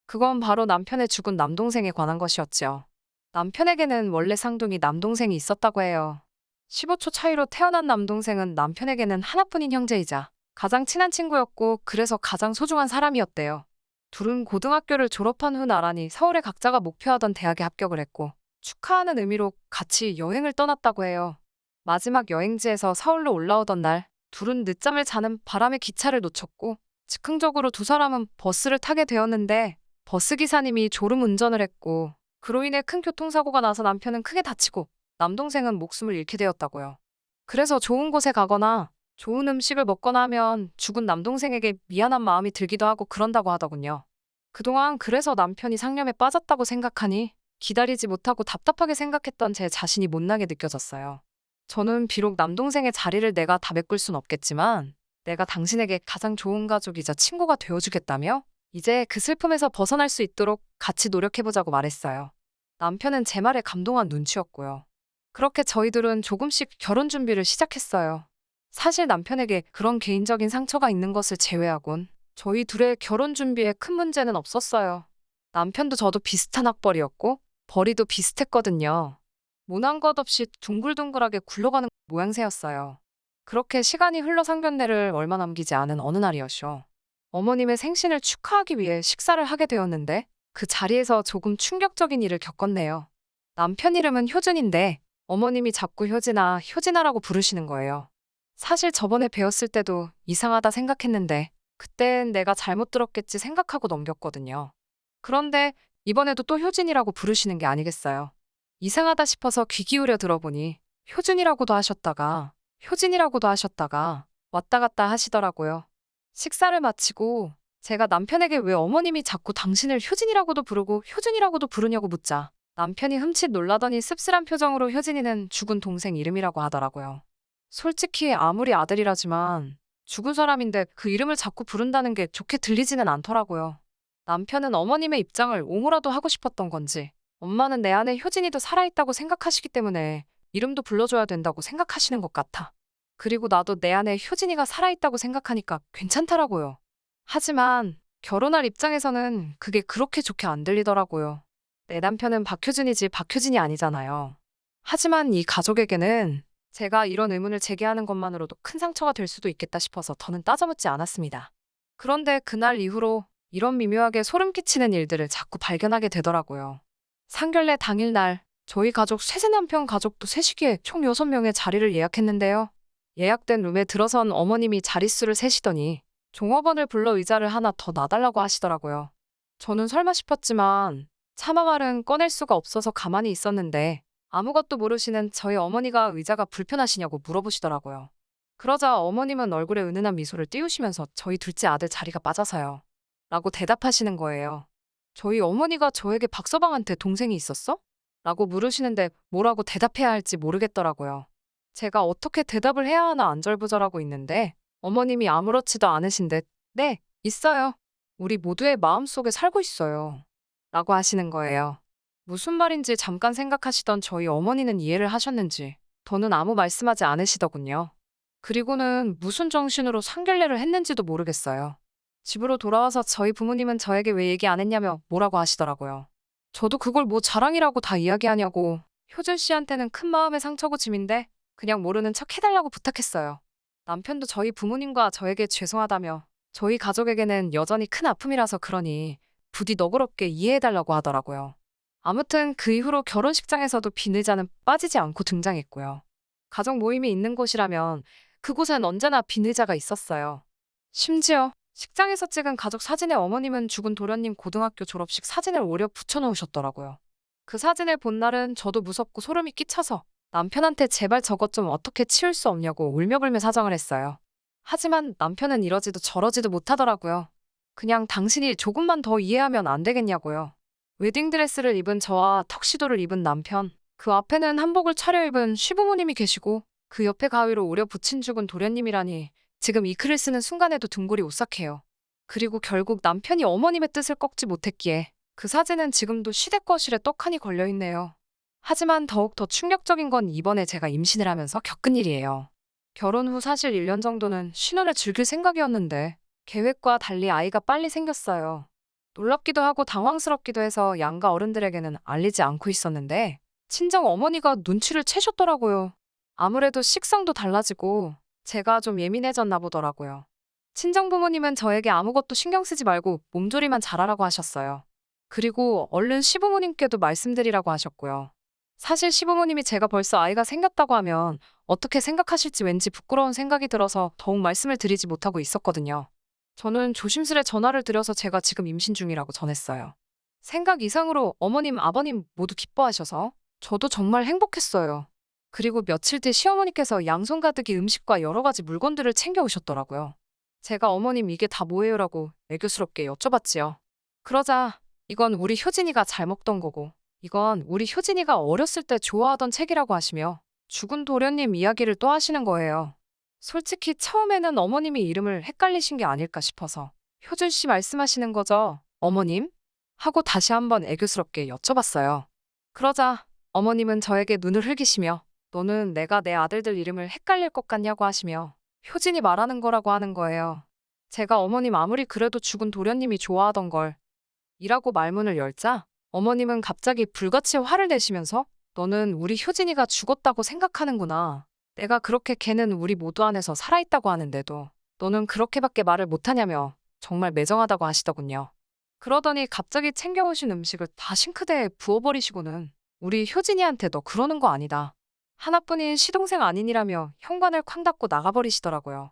그건 바로 남편의 죽은 남동생에 관한 것이었죠. 남편에게는 원래 쌍둥이 남동생이 있었다고 해요. 15초 차이로 태어난 남동생은 남편에게는 하나뿐인 형제이자 가장 친한 친구였고 그래서 가장 소중한 사람이었대요. 둘은 고등학교를 졸업한 후 나란히 서울에 각자가 목표하던 대학에 합격을 했고 축하하는 의미로 같이 여행을 떠났다고 해요. 마지막 여행지에서 서울로 올라오던 날 둘은 늦잠을 자는 바람에 기차를 놓쳤고 즉흥적으로 두 사람은 버스를 타게 되었는데 버스 기사님이 졸음 운전을 했고 그로 인해 큰 교통사고가 나서 남편은 크게 다치고 남동생은 목숨을 잃게 되었다고요. 그래서 좋은 곳에 가거나 좋은 음식을 먹거나 하면 죽은 남동생에게 미안한 마음이 들기도 하고 그런다고 하더군요. 그동안 그래서 남편이 상념에 빠졌다고 생각하니 기다리지 못하고 답답하게 생각했던 제 자신이 못나게 느껴졌어요. 저는 비록 남동생의 자리를 내가 다 메꿀 순 없겠지만 내가 당신에게 가장 좋은 가족이자 친구가 되어주겠다며 이제 그 슬픔에서 벗어날 수 있도록 같이 노력해보자고 말했어요. 남편은 제 말에 감동한 눈치였고요. 그렇게 저희들은 조금씩 결혼 준비를 시작했어요. 사실 남편에게 그런 개인적인 상처가 있는 것을 제외하곤 저희 둘의 결혼 준비에 큰 문제는 없었어요. 남편도 저도 비슷한 학벌이었고 벌이도 비슷했거든요. 모난 것 없이 둥글둥글하게 굴러가는 모양새였어요. 그렇게 시간이 흘러 상견례를 얼마 남기지 않은 어느 날이었죠. 어머님의 생신을 축하하기 위해 식사를 하게 되었는데 그 자리에서 조금 충격적인 일을 겪었네요. 남편 이름은 효준인데 어머님이 자꾸 효진아, 효진아라고 부르시는 거예요. 사실 저번에 배웠을 때도 이상하다 생각했는데 그땐 내가 잘못 들었겠지 생각하고 넘겼거든요. 그런데 이번에도 또 효진이라고 부르시는 게 아니겠어요. 이상하다 싶어서 귀 기울여 들어보니 효준이라고도 하셨다가 효진이라고도 하셨다가 왔다 갔다 하시더라고요. 식사를 마치고 제가 남편에게 왜 어머님이 자꾸 당신을 효진이라고도 부르고 효준이라고도 부르냐고 묻자 남편이 흠칫 놀라더니 씁쓸한 표정으로 효진이는 죽은 동생 이름이라고 하더라고요. 솔직히 아무리 아들이라지만 죽은 사람인데 그 이름을 자꾸 부른다는 게 좋게 들리지는 않더라고요. 남편은 어머님의 입장을 옹호라도 하고 싶었던 건지 엄마는 내 안에 효진이도 살아있다고 생각하시기 때문에 이름도 불러줘야 된다고 생각하시는 것 같아. 그리고 나도 내 안에 효진이가 살아있다고 생각하니까 괜찮더라고요. 하지만 결혼할 입장에서는 그게 그렇게 좋게 안 들리더라고요. 내 남편은 박효준이지 박효진이 아니잖아요. 하지만 이 가족에게는 제가 이런 의문을 제기하는 것만으로도 큰 상처가 될 수도 있겠다 싶어서 더는 따져묻지 않았습니다. 그런데 그날 이후로 이런 미묘하게 소름 끼치는 일들을 자꾸 발견하게 되더라고요. 상견례 당일날 저희 가족 셋째 남편 가족도 셋이기에 총 6명의 자리를 예약했는데요. 예약된 룸에 들어선 어머님이 자릿수를 세시더니 종업원을 불러 의자를 하나 더 놔달라고 하시더라고요. 저는 설마 싶었지만 차마 말은 꺼낼 수가 없어서 가만히 있었는데 아무것도 모르시는 저희 어머니가 의자가 불편하시냐고 물어보시더라고요. 그러자 어머님은 얼굴에 은은한 미소를 띄우시면서 저희 둘째 아들 자리가 빠져서요. 라고 대답하시는 거예요. 저희 어머니가 저에게 박서방한테 동생이 있었어? 라고 물으시는데 뭐라고 대답해야 할지 모르겠더라고요. 제가 어떻게 대답을 해야 하나 안절부절하고 있는데 어머님이 아무렇지도 않으신 듯 네, 있어요. 우리 모두의 마음속에 살고 있어요. 라고 하시는 거예요. 무슨 말인지 잠깐 생각하시던 저희 어머니는 이해를 하셨는지 더는 아무 말씀하지 않으시더군요. 그리고는 무슨 정신으로 상견례를 했는지도 모르겠어요. 집으로 돌아와서 저희 부모님은 저에게 왜 얘기 안 했냐며 뭐라고 하시더라고요. 저도 그걸 뭐 자랑이라고 다 이야기하냐고 효준 씨한테는 큰 마음의 상처고 짐인데 그냥 모르는 척 해달라고 부탁했어요. 남편도 저희 부모님과 저에게 죄송하다며 저희 가족에게는 여전히 큰 아픔이라서 그러니 부디 너그럽게 이해해달라고 하더라고요. 아무튼 그 이후로 결혼식장에서도 비늘자는 빠지지 않고 등장했고요. 가족 모임이 있는 곳이라면 그곳엔 언제나 비늘자가 있었어요. 심지어 식장에서 찍은 가족 사진에 어머님은 죽은 도련님 고등학교 졸업식 사진을 오려 붙여놓으셨더라고요. 그 사진을 본 날은 저도 무섭고 소름이 끼쳐서 남편한테 제발 저것 좀 어떻게 치울 수 없냐고 울며불며 사정을 했어요. 하지만 남편은 이러지도 저러지도 못하더라고요. 그냥 당신이 조금만 더 이해하면 안 되겠냐고요. 웨딩드레스를 입은 저와 턱시도를 입은 남편, 그 앞에는 한복을 차려입은 시부모님이 계시고 그 옆에 가위로 오려 붙인 죽은 도련님이라니 지금 이 글을 쓰는 순간에도 등골이 오싹해요. 그리고 결국 남편이 어머님의 뜻을 꺾지 못했기에 그 사진은 지금도 시댁 거실에 떡하니 걸려있네요. 하지만 더욱 더 충격적인 건 이번에 제가 임신을 하면서 겪은 일이에요. 결혼 후 사실 1년 정도는 신혼을 즐길 생각이었는데 계획과 달리 아이가 빨리 생겼어요. 놀랍기도 하고 당황스럽기도 해서 양가 어른들에게는 알리지 않고 있었는데 친정 어머니가 눈치를 채셨더라고요. 아무래도 식성도 달라지고 제가 좀 예민해졌나 보더라고요. 친정 부모님은 저에게 아무것도 신경 쓰지 말고 몸조리만 잘하라고 하셨어요. 그리고 얼른 시부모님께도 말씀드리라고 하셨고요. 사실 시부모님이 제가 벌써 아이가 생겼다고 하면 어떻게 생각하실지 왠지 부끄러운 생각이 들어서 더욱 말씀을 드리지 못하고 있었거든요. 저는 조심스레 전화를 드려서 제가 지금 임신 중이라고 전했어요. 생각 이상으로 어머님, 아버님 모두 기뻐하셔서 저도 정말 행복했어요. 그리고 며칠 뒤 시어머니께서 양손 가득히 음식과 여러 가지 물건들을 챙겨오셨더라고요. 제가 어머님 이게 다 뭐예요라고 애교스럽게 여쭤봤지요. 그러자 이건 우리 효진이가 잘 먹던 거고 이건 우리 효진이가 어렸을 때 좋아하던 책이라고 하시며 죽은 도련님 이야기를 또 하시는 거예요. 솔직히 처음에는 어머님이 이름을 헷갈리신 게 아닐까 싶어서 효준 씨 말씀하시는 거죠? 어머님? 하고 다시 한번 애교스럽게 여쭤봤어요. 그러자 어머님은 저에게 눈을 흘기시며 너는 내가 내 아들들 이름을 헷갈릴 것 같냐고 하시며 효진이 말하는 거라고 하는 거예요. 제가 어머님 아무리 그래도 죽은 도련님이 좋아하던 걸 이라고 말문을 열자 어머님은 갑자기 불같이 화를 내시면서 너는 우리 효진이가 죽었다고 생각하는구나. 내가 그렇게 걔는 우리 모두 안에서 살아있다고 하는데도 너는 그렇게밖에 말을 못하냐며 정말 매정하다고 하시더군요. 그러더니 갑자기 챙겨오신 음식을 다 싱크대에 부어버리시고는 우리 효진이한테 너 그러는 거 아니다. 하나뿐인 시동생 아니니라며 현관을 쾅 닫고 나가버리시더라고요.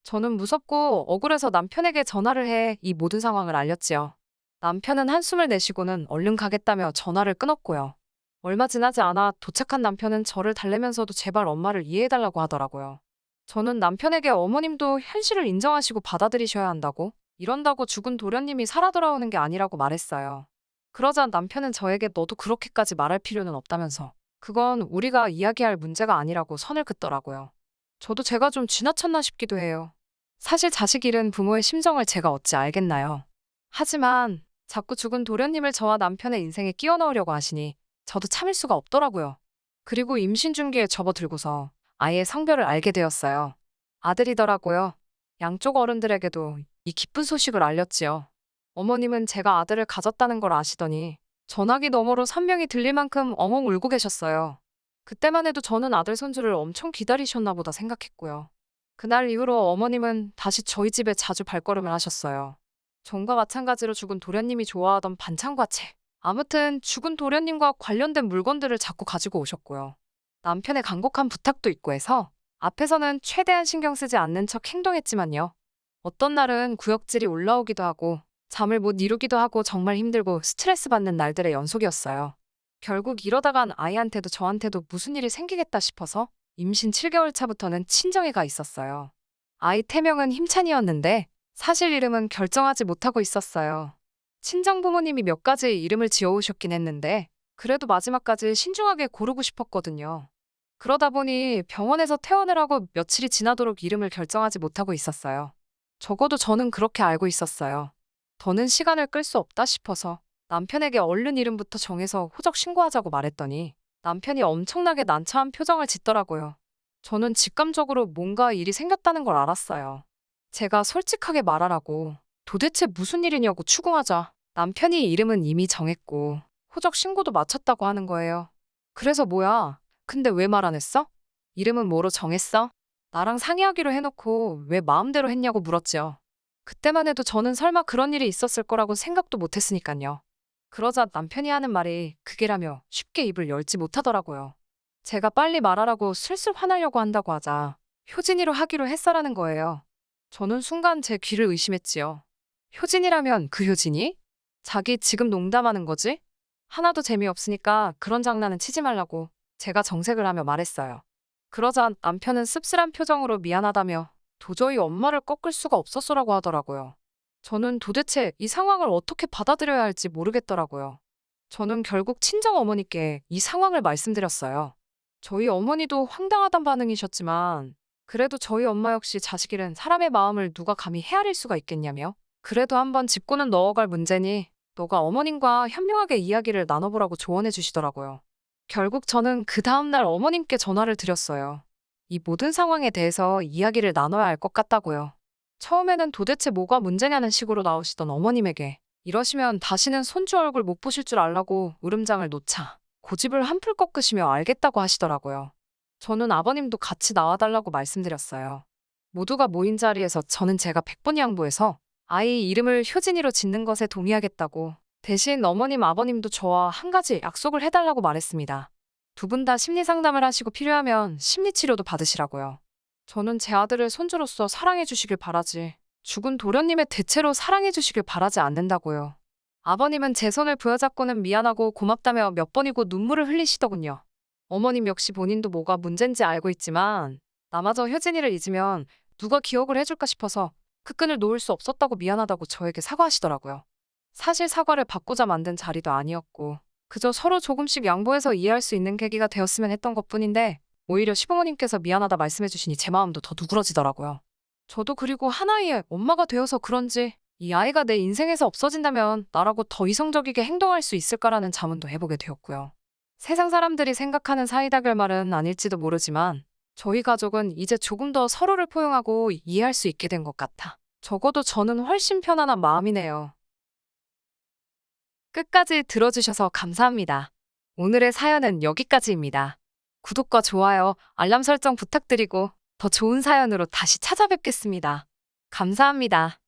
저는 무섭고 억울해서 남편에게 전화를 해 이 모든 상황을 알렸지요. 남편은 한숨을 내쉬고는 얼른 가겠다며 전화를 끊었고요. 얼마 지나지 않아 도착한 남편은 저를 달래면서도 제발 엄마를 이해해달라고 하더라고요. 저는 남편에게 어머님도 현실을 인정하시고 받아들이셔야 한다고, 이런다고 죽은 도련님이 살아 돌아오는 게 아니라고 말했어요. 그러자 남편은 저에게 너도 그렇게까지 말할 필요는 없다면서 그건 우리가 이야기할 문제가 아니라고 선을 긋더라고요. 저도 제가 좀 지나쳤나 싶기도 해요. 사실 자식 잃은 부모의 심정을 제가 어찌 알겠나요. 하지만 자꾸 죽은 도련님을 저와 남편의 인생에 끼워 넣으려고 하시니 저도 참을 수가 없더라고요. 그리고 임신 중기에 접어들고서 아이의 성별을 알게 되었어요. 아들이더라고요. 양쪽 어른들에게도 이 기쁜 소식을 알렸지요. 어머님은 제가 아들을 가졌다는 걸 아시더니 전화기 너머로 산명이 들릴 만큼 엉엉 울고 계셨어요. 그때만 해도 저는 아들 손주를 엄청 기다리셨나 보다 생각했고요. 그날 이후로 어머님은 다시 저희 집에 자주 발걸음을 하셨어요. 전과 마찬가지로 죽은 도련님이 좋아하던 반찬과 채, 아무튼 죽은 도련님과 관련된 물건들을 자꾸 가지고 오셨고요. 남편의 간곡한 부탁도 있고 해서 앞에서는 최대한 신경 쓰지 않는 척 행동했지만요. 어떤 날은 구역질이 올라오기도 하고 잠을 못 이루기도 하고 정말 힘들고 스트레스 받는 날들의 연속이었어요. 결국 이러다간 아이한테도 저한테도 무슨 일이 생기겠다 싶어서 임신 7개월 차부터는 친정에 가 있었어요. 아이 태명은 힘찬이었는데 사실 이름은 결정하지 못하고 있었어요. 친정 부모님이 몇 가지 이름을 지어오셨긴 했는데 그래도 마지막까지 신중하게 고르고 싶었거든요. 그러다 보니 병원에서 퇴원을 하고 며칠이 지나도록 이름을 결정하지 못하고 있었어요. 적어도 저는 그렇게 알고 있었어요. 더는 시간을 끌 수 없다 싶어서 남편에게 얼른 이름부터 정해서 호적 신고하자고 말했더니 남편이 엄청나게 난처한 표정을 짓더라고요. 저는 직감적으로 뭔가 일이 생겼다는 걸 알았어요. 제가 솔직하게 말하라고 도대체 무슨 일이냐고 추궁하자 남편이 이름은 이미 정했고 호적 신고도 마쳤다고 하는 거예요. 그래서 뭐야? 근데 왜 말 안 했어? 이름은 뭐로 정했어? 나랑 상의하기로 해놓고 왜 마음대로 했냐고 물었지요. 그때만 해도 저는 설마 그런 일이 있었을 거라고 생각도 못 했으니까요. 그러자 남편이 하는 말이 그게라며 쉽게 입을 열지 못하더라고요. 제가 빨리 말하라고 슬슬 화나려고 한다고 하자 효진이로 하기로 했어라는 거예요. 저는 순간 제 귀를 의심했지요. 효진이라면 그 효진이? 자기 지금 농담하는 거지? 하나도 재미없으니까 그런 장난은 치지 말라고 제가 정색을 하며 말했어요. 그러자 남편은 씁쓸한 표정으로 미안하다며 도저히 엄마를 꺾을 수가 없었어라고 하더라고요. 저는 도대체 이 상황을 어떻게 받아들여야 할지 모르겠더라고요. 저는 결국 친정 어머니께 이 상황을 말씀드렸어요. 저희 어머니도 황당하단 반응이셨지만 그래도 저희 엄마 역시 자식 잃은 사람의 마음을 누가 감히 헤아릴 수가 있겠냐며 그래도 한번 짚고는 넣어갈 문제니 너가 어머님과 현명하게 이야기를 나눠보라고 조언해 주시더라고요. 결국 저는 그 다음날 어머님께 전화를 드렸어요. 이 모든 상황에 대해서 이야기를 나눠야 할 것 같다고요. 처음에는 도대체 뭐가 문제냐는 식으로 나오시던 어머님에게 이러시면 다시는 손주 얼굴 못 보실 줄 알라고 울음장을 놓자 고집을 한풀 꺾으시며 알겠다고 하시더라고요. 저는 아버님도 같이 나와달라고 말씀드렸어요. 모두가 모인 자리에서 저는 제가 100번 양보해서 아이 이름을 효진이로 짓는 것에 동의하겠다고 대신 어머님 아버님도 저와 한 가지 약속을 해달라고 말했습니다. 두 분 다 심리 상담을 하시고 필요하면 심리 치료도 받으시라고요. 저는 제 아들을 손주로서 사랑해 주시길 바라지 죽은 도련님의 대체로 사랑해 주시길 바라지 않는다고요. 아버님은 제 손을 부여잡고는 미안하고 고맙다며 몇 번이고 눈물을 흘리시더군요. 어머님 역시 본인도 뭐가 문제인지 알고 있지만 나마저 효진이를 잊으면 누가 기억을 해줄까 싶어서 그 끈을 놓을 수 없었다고 미안하다고 저에게 사과하시더라고요. 사실 사과를 받고자 만든 자리도 아니었고 그저 서로 조금씩 양보해서 이해할 수 있는 계기가 되었으면 했던 것뿐인데 오히려 시부모님께서 미안하다 말씀해 주시니 제 마음도 더 누그러지더라고요. 저도 그리고 한 아이의 엄마가 되어서 그런지 이 아이가 내 인생에서 없어진다면 나라고 더 이성적이게 행동할 수 있을까라는 자문도 해보게 되었고요. 세상 사람들이 생각하는 사이다 결말은 아닐지도 모르지만 저희 가족은 이제 조금 더 서로를 포용하고 이해할 수 있게 된 것 같아. 적어도 저는 훨씬 편안한 마음이네요. 끝까지 들어주셔서 감사합니다. 오늘의 사연은 여기까지입니다. 구독과 좋아요, 알람 설정 부탁드리고 더 좋은 사연으로 다시 찾아뵙겠습니다. 감사합니다.